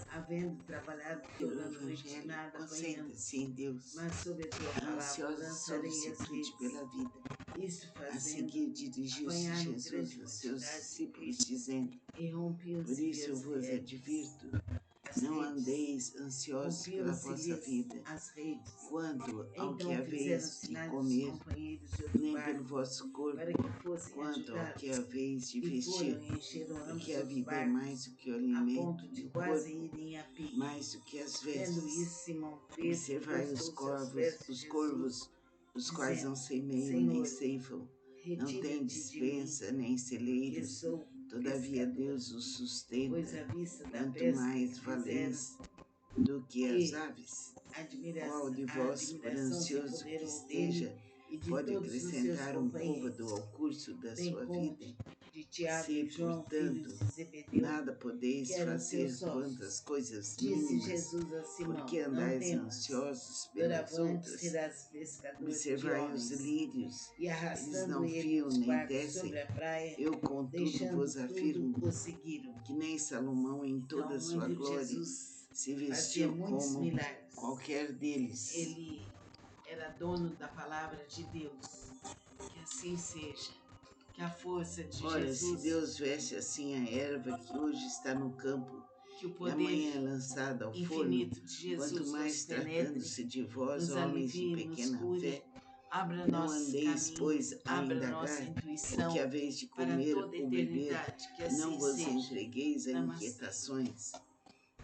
havendo trabalhado Pelo toda a noite, Evangelho, nada apanhamos, concentre-se em Deus. mas sob a tua A palavra ansiosa lançarei as solicitude redes. pela vida. Isto A fazendo, seguir, dirigiu-se apanharam Jesus grande a seus quantidade de discípulos, peixes dizendo: e Por rompiam-se-lhe isso eu as vos redes. advirto, as Não redes, andeis ansiosos pela vossa cumpriram-se-lhes vida, as redes. quanto ao que Então fizeram haveis de sinais dos comer, companheiros de outro nem pelo barco vosso corpo, para que fossem quanto ao que ajudados. haveis de E foram vestir, e encheram ambos porque a os vida é barcos, mais do que o a alimento, ponto e de o quase corpo irem a pique. mais do que as Vendo vestes. isso, Simão Pedro Observai os prostou-se aos pés de os Jesus, corvos, os quais não dizendo: semeiam nem Senhor, ceifam, não têm retira-te de mim, dispensa nem que celeiros, sou todavia pescador. Deus os Pois sustenta. à vista da Quanto pesca mais que fizeram valeis do que as e aves, a qual de a vós, por admiração se ansioso que apoderou dele esteja, e de pode todos os seus acrescentar um côvado companheiros, ao curso da bem sua como vida? de Tiago Se, e João, filhos portanto, de Zebedeu, nada que podeis eram seus fazer quanto às sócios. coisas Disse mínimas, Jesus a Simão: porque Não andais temas, ansiosos pelas doravante outras? serás pescador de Observai os homens. lírios, E eles arrastando não ele fiam os nem barcos tecem. sobre a praia, Eu, contudo, deixando vos tudo, afirmo o seguiram. que nem Salomão, em toda Então, a sua muito glória, Jesus se fazia vestiu muitos como milagres. qualquer deles. Ele era dono da palavra de Deus. Que assim seja. Que a força de Ora, se Jesus, Deus veste assim a erva que hoje está no campo que o e poder amanhã é lançada ao forno, infinito de quanto Jesus mais nos penetre, tratando-se de vós, nos homens de alivie, nos pequena cure, fé, abra não nossos andeis, caminhos, pois, a abra nossa indagar o intuição que haveis de para comer toda a ou beber, eternidade. Que e não assim vos seja. entregueis a Namastê. inquietações,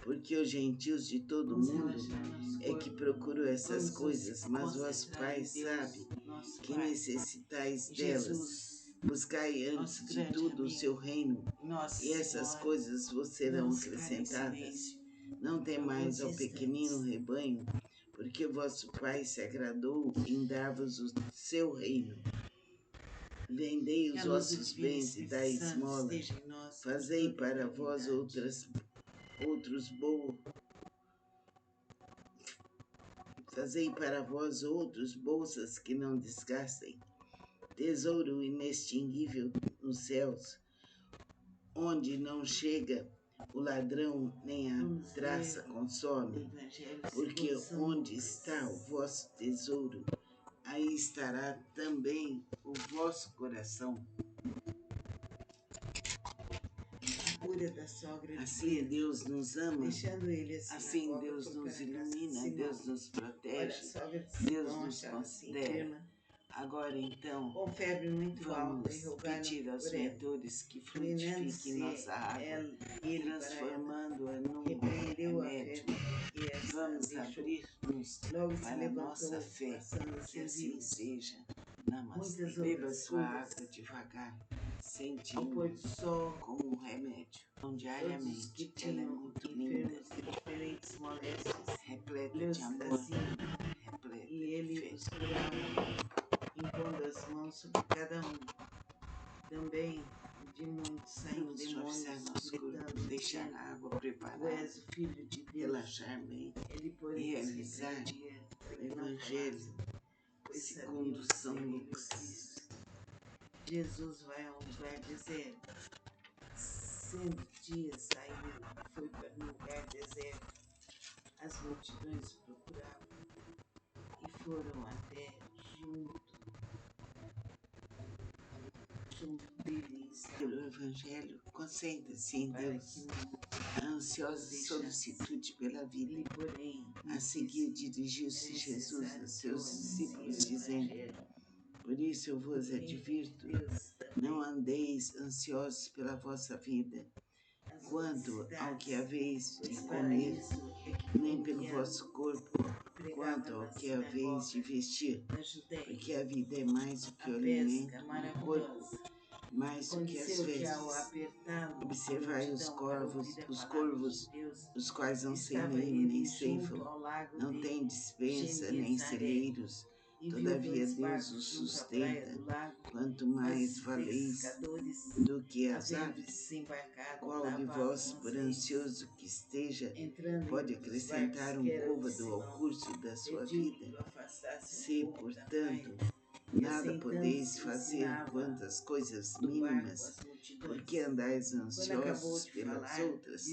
porque os gentios de todo Vamos mundo relaxar nosso é que corpo. procuram essas Vamos coisas, mas vosso concentrar Pai em Deus, sabe nosso que Pai. necessitais Em delas. Jesus, Buscai nosso antes de grande tudo o amigo, seu reino, nossa e essas Senhora. coisas vos serão Vamos ficar em acrescentadas. silêncio Não por temais alguns ao pequenino instantes. rebanho, porque vosso Pai se agradou em dar-vos o seu reino. Vendei Que os a luz do vossos Divino bens e Espírito dai Santo esmola. esteja em nós por Fazei toda a para vós eternidade. Fazei para vós outros bolsas que não desgastem, tesouro inextinguível nos céus, onde não chega o ladrão nem a Vamos traça ler o consome, Evangelho porque segundo São onde Lucas. está o vosso tesouro, aí estará também o vosso coração. A cura da sogra de Assim Pedro, Deus nos ama, deixando ele assim assim na cova, Deus foi nos para a casa de ilumina, Simão. Deus nos Olha, a protege, sogra de Deus Simão nos achava-se considera. enferma, Agora então, com febre muito alta, e vamos rogaram pedir aos por ela. mentores que frutifiquem Inclinando-se nossa água, ele para ela, transformando-a num repreendeu a remédio. febre e esta Vamos deixou. abrir-nos Logo se para a levantou, nossa fé, passando a que assim servi-los. seja. Namastê. Muitas Beba outras sua curas. água devagar, Ao pôr sentindo do sol, como um remédio. todos os que Diariamente, ela é tinham muito linda, enfermos de diferentes moléstias, repleta lhes de amor, assim, repleta e de ele fé. os curava, impondo as mãos sobre cada um. Também de muitos saíam Vamos suavizar demônios, nosso corpo, gritando, deixar dizendo: a água Tu preparada, és o Filho de Deus. relaxar bem Ele, e porém, os realizar repreendia para o que não Evangelho falassem, pois segundo sabiam que São seria ele o Lucas. Cristo. Jesus vai a um lugar deserto. Sendo dia saiu, foi para um lugar deserto. As multidões o procuravam e foram até junto dele e Pelo estavam Evangelho, concentre-se em para Deus. que não A ansiosa deixasse. solicitude pela vida. Ele, porém, A seguir dirigiu-se Jesus a seus discípulos, dizendo: Por isso eu vos advirto, não andeis ansiosos pela vossa vida, quanto ao que haveis de comer, nem pelo vosso corpo, quanto ao que haveis de vestir, porque a vida é mais do que o alimento, e o corpo mais do que as vestes. Observai os corvos, os quais não semeiam nem ceifam, não têm dispensa nem celeiros, todavia Deus os sustenta. Quanto mais valeis do que as aves, qual de vós, por ansioso que esteja, pode acrescentar um côvado ao curso da sua vida? Se, portanto, nada podeis fazer quanto às coisas mínimas, porque andais ansiosos pelas outras?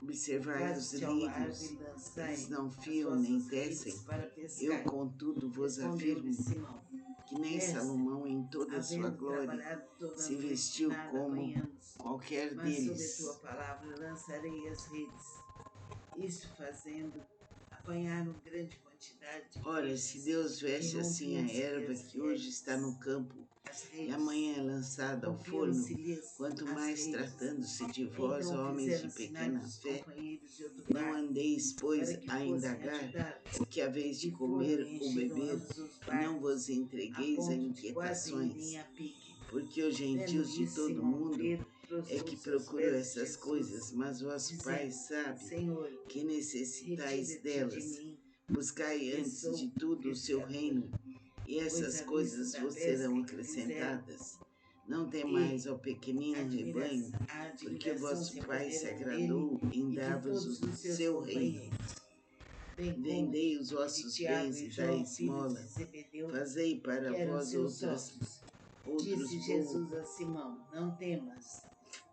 Observai os lírios, eles não fiam nem tecem. Eu, contudo, vos afirmo que nem Salomão, em toda a sua glória, se vestiu como qualquer Mas sobre a deles. tua palavra lançarei as redes. Isso fazendo, apanharam grande quantidade de Ora, se peixes Deus e veste assim a rompiam-se-lhe erva as que hoje está no campo as e redes, amanhã é lançada ao forno, rompiam-se-lhes quanto as mais redes. tratando-se de vós, Então homens de fizeram sinais pequena aos fé, companheiros de outro não barco andeis, pois, para que a fossem indagar ajudá-los. o que haveis de E foram comer e ou encheram beber, ambos os e não barcos vos a entregueis a ponto de quase irem inquietações, a pique. porque os Vendo gentios de isso, todo Simão mundo Pedro é que prostrou-se aos procuram pés de essas coisas, Jesus, mas vosso Pai dizendo: sabe Senhor, que necessitais retira-te de delas. mim, Buscai que antes de sou tudo o seu pescador. reino, e Pois essas à vista coisas da vos serão pesca que fizeram acrescentadas. Não temais e ao pequenino rebanho, a porque admiração vosso se Pai se apoderou dele agradou em e de dar-vos o todos os seus seu reino. companheiros, bem como Vendei os de vossos Tiago bens e e dai João, filhos de esmola. Zebedeu, Fazei para que eram vós seus outros sócios. Disse bons. Jesus a Simão: Não temas,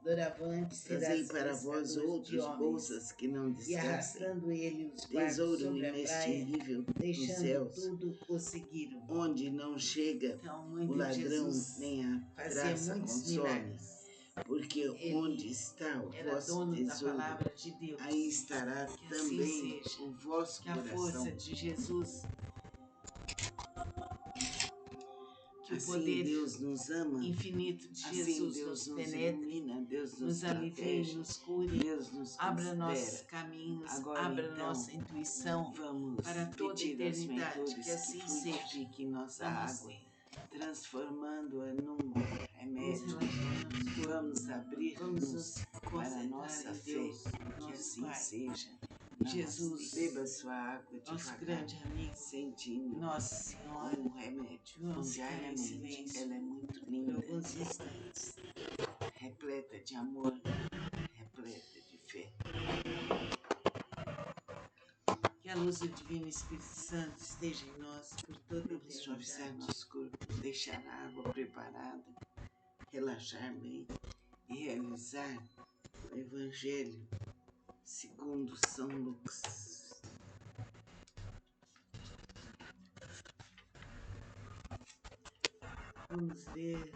doravante Fazei serás para vós pescador de outros homens. bolsas que não E desgastem, arrastando ele os barcos tesouro sobre a praia, inextinguível dos deixando céus, tudo, o seguiram. onde não chega Então, o muito ladrão Jesus nem a fazia traça muitos consome, milagres. porque onde Ele está o era vosso dono da tesouro, palavra de Deus. aí estará Que assim também seja. o vosso Que a força coração. de Jesus, que o Assim poder Deus nos ama, infinito de assim Jesus Deus nos nos penetre, ilumina, Deus nos nos alivie, protege, nos cure, Deus nos abra nossos considera. caminhos, Agora abra então, nossa intuição vamos para toda a pedir aos eternidade. Que mentores que assim seja. frutifiquem nossa água, Namastê. transformando-a num Vamos remédio. relaxar nosso corpo. Vamos Vamos abrir-nos nos para a concentrar nossa em fé, Deus, que nosso assim Pai. seja. Namastê. Beba Jesus, sua água nosso devagar, grande amigo, sentindo Nossa Senhora. como um remédio. Vamos ficar em Diariamente, silêncio ela é muito por linda, alguns instantes. repleta de amor, repleta de fé. Que a luz do Divino Espírito Santo esteja em nós por toda a Vamos suavizar eternidade. nosso corpo, deixar a água preparada, relaxar bem e realizar o Evangelho segundo São Lucas. Vamos ler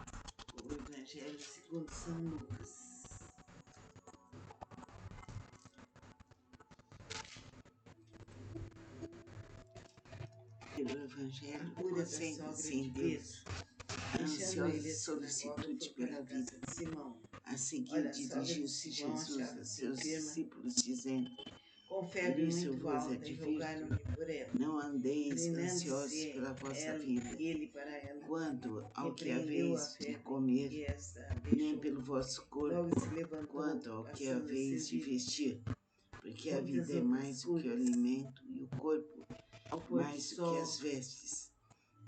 o Evangelho segundo São Lucas. O Evangelho A cura da sogra concentra-se de em Deus, Pedro. a Deixando ele ansiosa a sinagoga, solicitude foi para pela a casa vida. de Simão. A seguir, Ora, a sogra de dirigiu-se Simão Jesus a achava-se seus enferma, discípulos, dizendo: com Por febre isso eu muito vos alta, e advirto, rogaram-lhe por ela. não andeis ansiosos Inclinando-se pela vossa vida, ele para ela, quanto ao que repreendeu a haveis de febre, comer, e esta a nem deixou. pelo vosso Logo corpo, se levantou, quanto ao que passando a haveis de servir vestir. Porque a muitas vida é outras mais do que o coisas. alimento, e o corpo Ao pôr do mais do que as sol, vestes.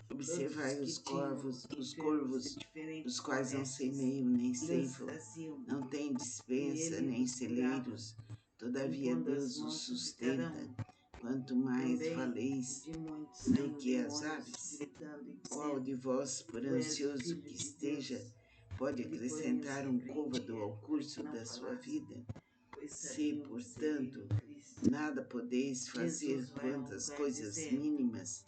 todos Observai que os tinham corvos, enfermos de os diferentes quais não doenças, semeiam nem e os ceifam, traziam, não têm e dispensa ele nem os curava, celeiros, todavia impondo as Deus os mãos sobre cada sustenta. um. Quanto mais Também valeis de muitos do saíam que as demônios, aves, gritando e qual dizendo: de vós, por Tu és o ansioso Filho que de esteja, Deus. pode Ele, porém, os acrescentar um côvado repreendia ao para que curso não da sua falassem, vida? pois Se, sabiam que seria portanto, o Cristo. nada podeis fazer Jesus vai a um quantas lugar coisas deserto. mínimas,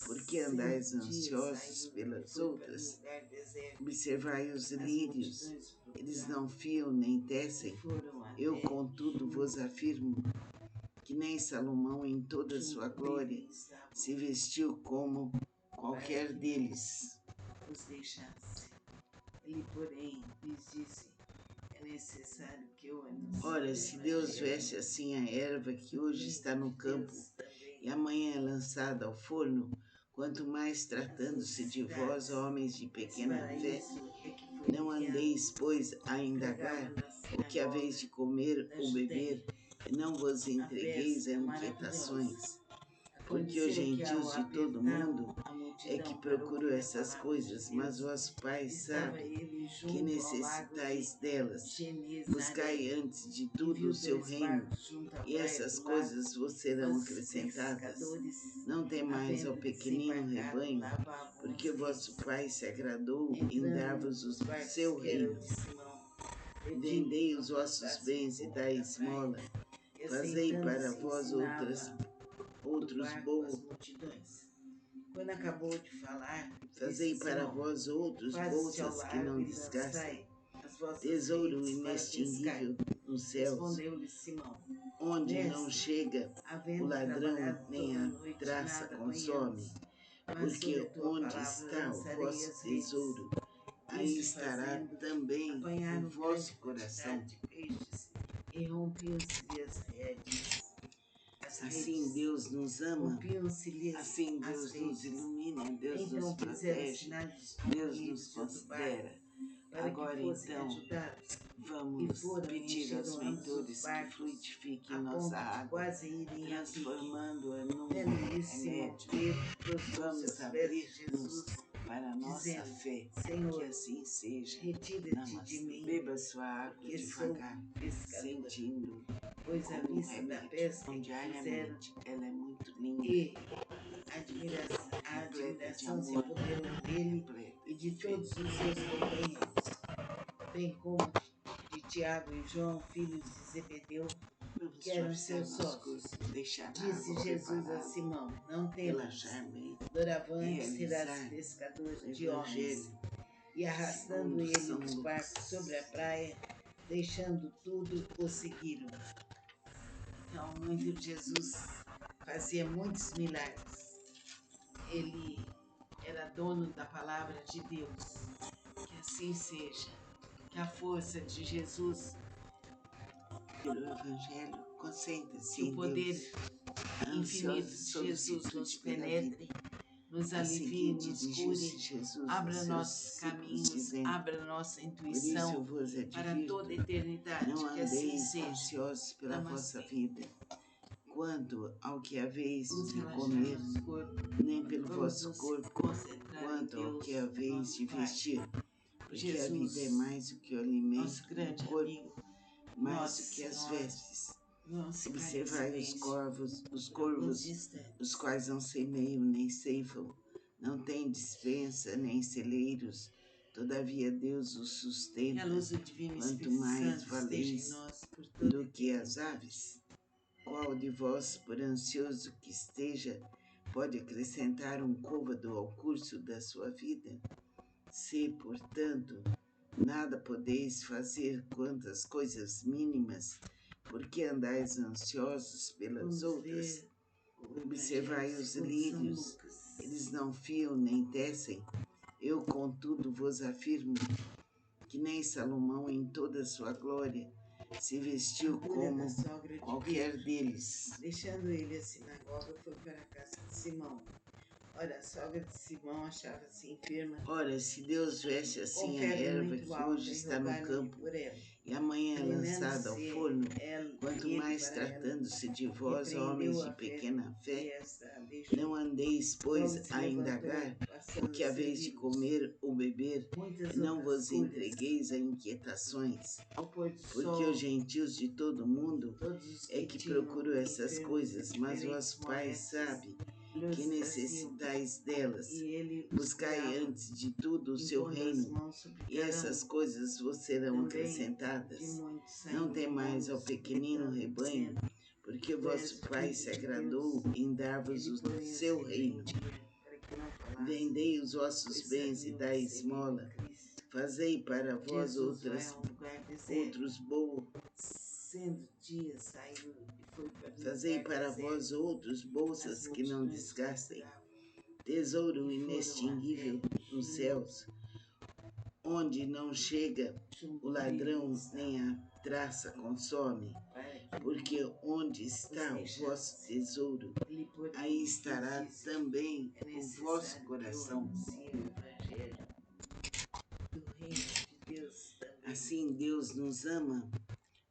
porque 6 andais dias ansiosos saiu e pelas foi para um outras? lugar deserto. Observai os As lírios, multidões eles procuravam não fiam nem e tecem. foram Eu, até contudo, vos afirmo que nem Salomão, em toda a sua junto glória, dele estavam, se vestiu como qualquer para deles. que os deixasse. Ele, porém, lhes disse: É necessário que eu anuncie Ora, o se Deus Evangelho veste assim a erva que do hoje reino está no de campo Deus também e amanhã é lançada ao forno, quanto mais as tratando-se outras de vós, cidades. homens de Mas pequena para fé, isso é que foi não enviado. andeis, pois, a Pregava indagar na o que haveis sinagoga de comer da ou beber, Judéia. e não vos A entregueis a pesca maravilhosa. inquietações, porque os Aconteceu que ao gentios de todo apertar mundo a é que multidão para procuram ouvir a essas palavra de coisas, mas Deus, vosso Pai estava sabe ele que junto ao lago de necessitais delas. Buscai Genezaré antes de e tudo viu o seu 2 reino, barcos junto à e praia essas do lago, coisas vos serão mas os acrescentadas. pescadores, Não temais ao havendo pequenino desembarcado, rebanho, lavavam porque as vosso redes. Pai se agradou em Entrando num dar-vos dos o barcos, seu que era o reino. de Simão, pediu-lhe Vendei que os vossos afastasse um bens e pouco dai da praia, esmola. e Fazei para assentando-se vós outros ensinava do barco as multidões. Quando acabou de falar, disse Fazei para Simão: vós outros Faze-te ao bolsas que largo não e desgastem, lançai as vossas tesouro redes para pescar. inestinguível nos céus, Respondeu-lhe Simão: onde não Mestre, chega o havendo ladrão, trabalhado nem toda a a noite, traça nada consome, apanhamos, mas porque sobre a tua onde palavra está o lançarei vosso as redes. tesouro, aí Isso estará fazendo, também o apanharam grande vosso coração. quantidade de peixes e rompiam-se-lhe as redes. As Assim redes, Deus nos ama, rompiam-se-lhes assim as Deus nos redes. ilumina, Deus nos Então fizeram protege, sinais Deus nos corridos de outro barco, considera. para que Agora fossem então, ajudados. E vamos foram e pedir aos encheram ambos os mentores que barcos, fluidifiquem a nossa ponto de água, quase irem a pique. transformando-a num Vendo isso, Simão remédio. Pedro prostrou-se Vamos aos pés de abrir-nos Jesus, para a nossa dizendo: fé, que Senhor, assim seja. retira-te de Namastê. mim, Beba sua água porque sou devagar, pescador. sentindo Pois à como um vista da remédio. pesca Então, que fizeram diariamente, ela é muito linda, e a repleta de admiração se amor, apoderou dele repleta e de de fé. todos os seus companheiros, bem como de Tiago e João, filhos de Zebedeu, Vamos que eram esforçar seus nosso corpo, sócios. deixar a Disse água Jesus a preparada, Simão: Não temas, relaxar bem e doravante serás realizar pescador o de homens. Evangelho E arrastando segundo ele São os barcos sobre a Lucas. praia, deixando tudo, o seguiram. Então, muito Jesus fazia muitos milagres. Ele era dono da palavra de Deus. Que assim seja. Que a força de Jesus, Pelo Evangelho, concentre-se que o em poder Deus. A ansiosa infinito de Jesus nos solicitude pela vida. penetre, nos A alivie, seguir, nos dirigiu-se cure, Jesus aos abra seus nossos discípulos, caminhos, dizendo: abra nossa Por isso eu intuição vos para toda a advirto, eternidade. não Que assim andeis seja. ansiosos pela vossa Namastê. vida, quanto ao que haveis Vamos de relaxar comer, nosso corpo. nem pelo Vamos vosso nos corpo, concentrar em quanto ao Deus, que haveis nosso de Pai, vestir. o Porque a vida é Jesus, mais do que o alimento, nosso e o grande corpo amigo, mais Nossa do que as Senhora. vestes. Vamos ficar em Observai silêncio os por alguns corvos, os instantes. quais não semeiam nem ceifam, não têm despensa nem celeiros, todavia Deus os Que a sustenta. luz do Divino Quanto Espírito mais Santo esteja em valeis nós por toda a do que as eternidade. aves. Qual de vós, por ansioso que esteja, pode acrescentar um côvado ao curso da sua vida? Se, portanto, nada podeis fazer quanto às coisas mínimas, porque andais ansiosos pelas Vamos outras? ver o Observai Evangelho os segundo São lírios, Lucas. eles não fiam nem tecem. Eu, contudo, vos afirmo que nem Salomão, em toda a sua glória, se vestiu A cura como da sogra de qualquer Pedro. deles. Deixando ele a sinagoga, foi para a casa de Simão. Ora, a sogra de Simão achava-se enferma, Ora, se Deus veste com assim a febre erva muito que alta, hoje e está no rogaram-lhe campo por ela. e amanhã é lançada ao Inclinando-se forno, quanto ele mais para ela, tratando-se de vós, homens repreendeu de a febre, pequena e fé, esta a não deixou. andeis, Logo pois, se a levantou, indagar o passando que a haveis de servir-lhes. comer ou beber, e Muitas não outras vos curas. entregueis a inquietações, Ao pôr do porque os sol, gentios de todo o mundo todos os é que que tinham procuram essas enfermos de coisas, mas diferentes vosso Pai moléstias, sabe que lhes traziam, necessitais delas. e ele os Buscai curava, antes de tudo o seu impondo as reino, mãos sobre e cada essas um. coisas vos serão Também de acrescentadas. muitos Não saíam temais ao demônios, pequenino gritando, rebanho, dizendo: porque Tu és vosso o Pai Filho se de agradou Deus. em dar-vos Ele, o porém, os seu reino. repreendia para que não falassem, Vendei os vossos pois bens e sabiam que dai seria ele o esmola. Cristo. Fazei para vós Jesus vai a um lugar deserto. outros bolos. Sendo dia, saiu e foi para um Fazei lugar para deserto. vós outros As bolsas que não multidões o desgastem, procuravam tesouro e foram inextinguível até nos Jumbo, céus, onde não chega o Jumbo que ele ladrão nem estava, a traça consome, para que porque onde os está o vosso deixasse. tesouro, Ele, porém, aí lhes estará disse: também É o vosso necessário que eu coração. anuncie o Evangelho do Reino de Deus também Assim Deus nos ama,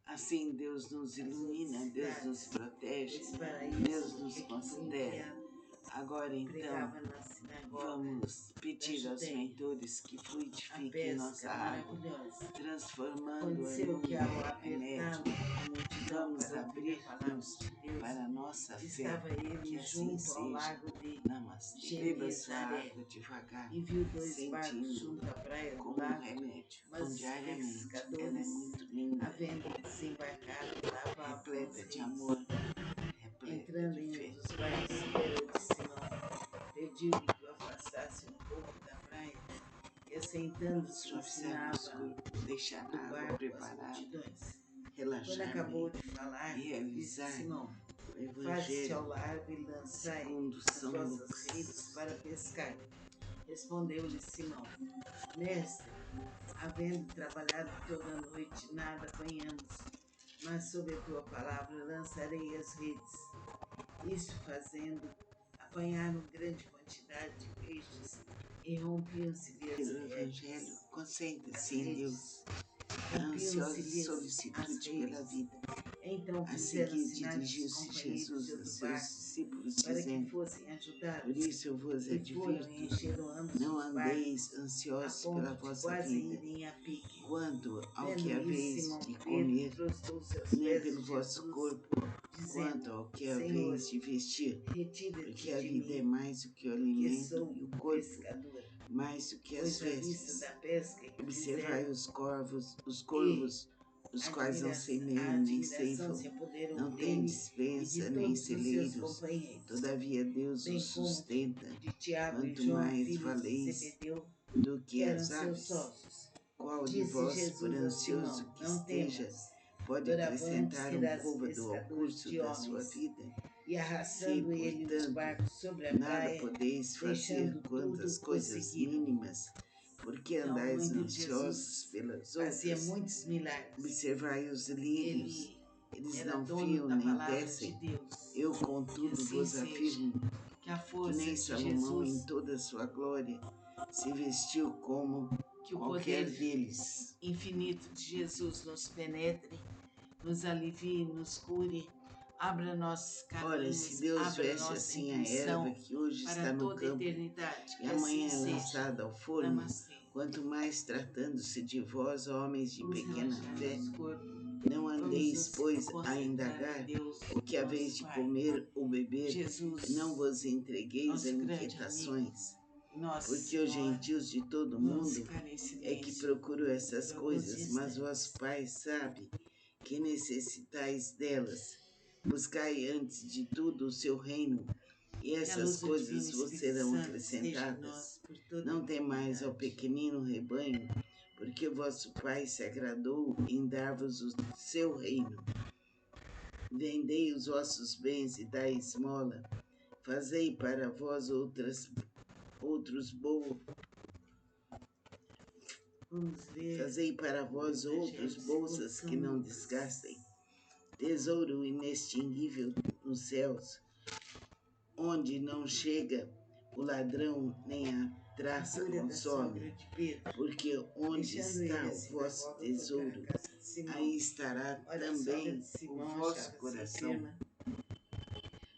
assim Deus nos às outras ilumina, Deus nos cidades, protege, pois para Deus isso nos é que foi considera. enviado. Agora então, Pregava na sinagoga vamos da pedir aos Judéia. mentores que A fluidifiquem pesca nossa água, maravilhosa. transformando-a Aconteceu num que ao remédio. apertá-lo a multidão Vamos para ouvir a palavra abrir-nos de Deus, para a nossa fé, estava ele que assim junto ao seja. lago de Namastê. Beba sua Genezaré água devagar, e viu dois barcos sentindo junto à praia do como um lago, remédio. mas os Diariamente, ela é pescadores, muito linda, havendo desembarcado, lavavam as repleta de redes. amor, repleta Entrando de em um fé. dos barcos, que era o de Simão, pediu-lhe que o afastasse um pouco da praia, e Vamos assentando-se suavizar nosso ensinava corpo, deixar do a água barco as preparada, multidões. Quando relaxar-me acabou de falar, e disse realizar Simão: o Faze-te ao Evangelho largo e lançai segundo as São vossas redes Lucas. para pescar. Respondeu-lhe Simão: Mestre, havendo trabalhado toda a noite, nada apanhamos, mas sob a tua palavra lançarei as redes. Isto fazendo, apanharam grande quantidade de peixes e rompiam-se-lhe as Pelo Evangelho, redes. As concentre-se em redes, Deus. A ansiosa rompiam-se-lhes as solicitude pela redes. vida. Então A fizeram seguir, sinais aos dirigiu-se companheiros de Jesus a outro seus barco discípulos, para que dizendo: fossem Por ajudá-los. isso eu vos E foram e advirto, encheram ambos não os andeis barcos, a ansiosos pela ponto de vossa quase vida, irem a pique. quanto ao Vendo que isso, haveis Simão de Pedro comer, prostrou-se aos nem pés pelo de vosso Jesus, corpo, dizendo: quanto ao que Senhor, haveis de vestir. retira-te Porque a de vida é mim, mais do que o que alimento sou e o corpo pescador. mais do que as Pois à vista vestes. da pesca que Observai fizeram os e corvos, os quais não a semeiam nem admiração ceifam, se apoderou não têm dele e de dispensa nem todos os seus celeiros, companheiros, todavia Deus os bem como sustenta. de Tiago e Quanto João, mais filhos de valeis Zebedeu, do que que eram as seus aves, sócios. qual de Disse vós, por Jesus a ansioso Simão: que Não esteja, temas, pode doravante acrescentar um serás côvado ao pescador curso de da sua homens. vida? E Se, arrastando ele os portanto, barcos sobre a nada praia, podeis fazer deixando quanto às tudo, coisas prosseguiram. mínimas, porque Então, andais muito ansiosos Jesus pelas fazia outras? muitos milagres. Observai os lírios, Ele eles era não dono fiam da nem palavra de tecem. Deus. Eu, Que contudo, assim vos seja. afirmo Que a que força nem de Salomão, em Jesus, toda a sua glória, se vestiu como que o qualquer poder deles. infinito de Jesus nos penetre, nos alivie, nos cure, abra nossos Ora, se caminhos, Deus abra veste nossa assim a erva intuição que hoje para está no toda a campo eternidade. e Que assim amanhã é seja. lançada ao forno, Namastê. quanto mais tratando-se de vós, homens de Vamos pequena relaxar fé, nosso corpo. não Vamos andeis, nos pois, a concentrar em indagar Deus, o que haveis nosso de Pai. comer ou beber, e não Jesus, vos entregueis a nosso grande amigo, inquietações, Nossa porque os Senhora. gentios de todo Vamos mundo ficar em é que silêncio procuram essas por alguns coisas, mas vosso instantes. Pai sabe que necessitais delas. Buscai antes de tudo o seu reino, e Que a essas luz do Divino coisas vos Espírito serão Santo esteja em acrescentadas. nós por toda a Não temais ao eternidade. pequenino rebanho, porque vosso Pai se agradou em dar-vos o seu reino. Vendei os vossos bens e dai esmola. Fazei para vós outros bons. Vamos ler Fazei para o vós outros Evangelho segundo bolsas São que não Lucas. desgastem, tesouro inextinguível nos céus, onde não chega o ladrão nem a A traça cura da consome, sogra de Pedro. porque onde Deixando ele está a o vosso sinagoga, foi para a tesouro, casa de Simão. aí estará Ora, a sogra de também o Simão vosso achava-se coração. enferma,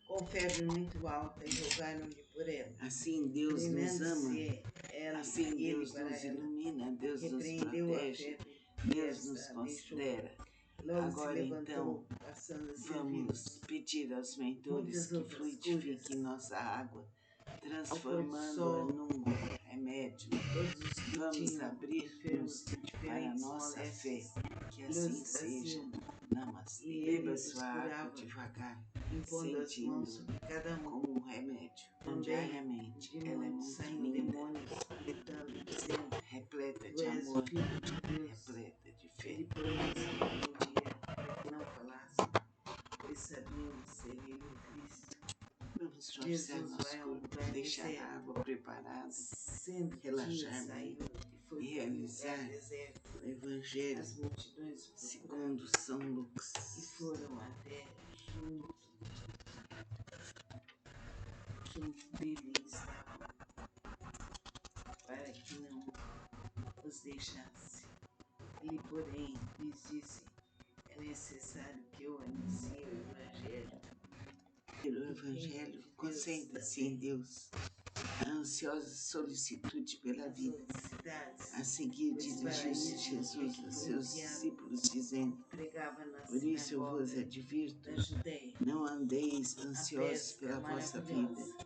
com febre muito alta, e rogaram-lhe por ela. Assim Deus nos ama, Inclinando-se assim ele Deus para nos ela, ilumina, Deus nos repreendeu a protege, febre e Deus nos esta a deixou. considera. Logo se Agora levantou, então, passando a vamos servi-los. pedir aos mentores Muitas que outras fluidifiquem curas. nossa água, Ao pôr do transformando-a sol, num remédio. todos os que Vamos tinham abrir-nos enfermos de para a diferentes nossa fé, moléstias, que lhes assim seja. traziam, Namastê. e Beba ele sua os água curava, devagar, impondo as mãos sentindo sobre cada um. como um remédio. Também Diariamente, de ela é muitos muito saíam linda, demônios, gritando, dizendo: repleta Tu de és o amor, Filho de Deus. repleta de fé. Ele, porém, os repreendia para que não falassem, pois sabiam ser ele o Cristo. Vamos forçar Jesus nosso vai a um corpo, lugar deixar a deserto, água preparada, sendo que relaxar saiu e foi e para um realizar lugar deserto. o Evangelho As multidões o procuraram segundo São Lucas. e foram até junto dele estavam, para que não os deixasse. Ele, porém, lhes disse: é necessário que eu anuncie o Evangelho. Pelo O reino Evangelho, de Deus concentre-se em também. Deus. A ansiosa solicitude pela Nas vida. outras cidades, A seguir, pois para dirigiu-se isso Jesus é que a foi seus enviado. discípulos, dizendo: Pregava na Por isso eu vos sinagoga advirto, da Judéia. não andeis A ansiosos pesca pela vossa vida, maravilhosa.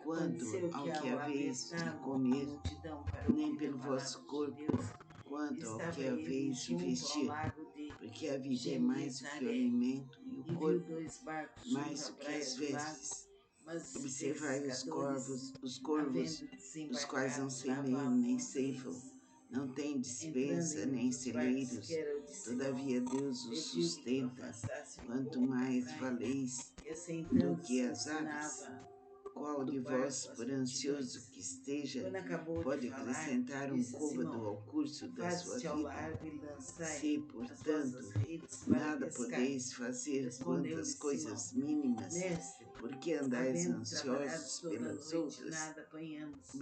quanto Aconteceu ao que que ao haveis de apressar a comer, multidão para nem ouvir a pelo vosso palavra de corpo, Deus, quanto ao estava que ele haveis de junto ao vestir, lago de porque a vida é mais do que o Genesaré, alimento e o e viu corpo dois barcos junto mais à do que praia as do lago, vestes. mas os Observai pescadores, os corvos, havendo os quais não desembarcado, semeiam lavavam nem as ceifam, redes. Não tem entrando despensa em nem muitos barcos que celeiros, era de Simão, todavia Deus os pediu que tu sustenta. afastasse um Quanto pouco mais a praia. valeis E do assentando que se as aves. ensinava Qual do de vós, barco as por ansioso multidões. que esteja, Quando acabou de pode falar, acrescentar um disse côvado Simão: ao curso da sua afaste-te ao vida? largo e lançai Se, as vossas portanto, redes para nada pescar. podeis fazer Respondeu-lhe quantas Simão: coisas mínimas, Mestre, por que andais havendo trabalhado ansiosos toda a pelas noite, outras? nada apanhamos.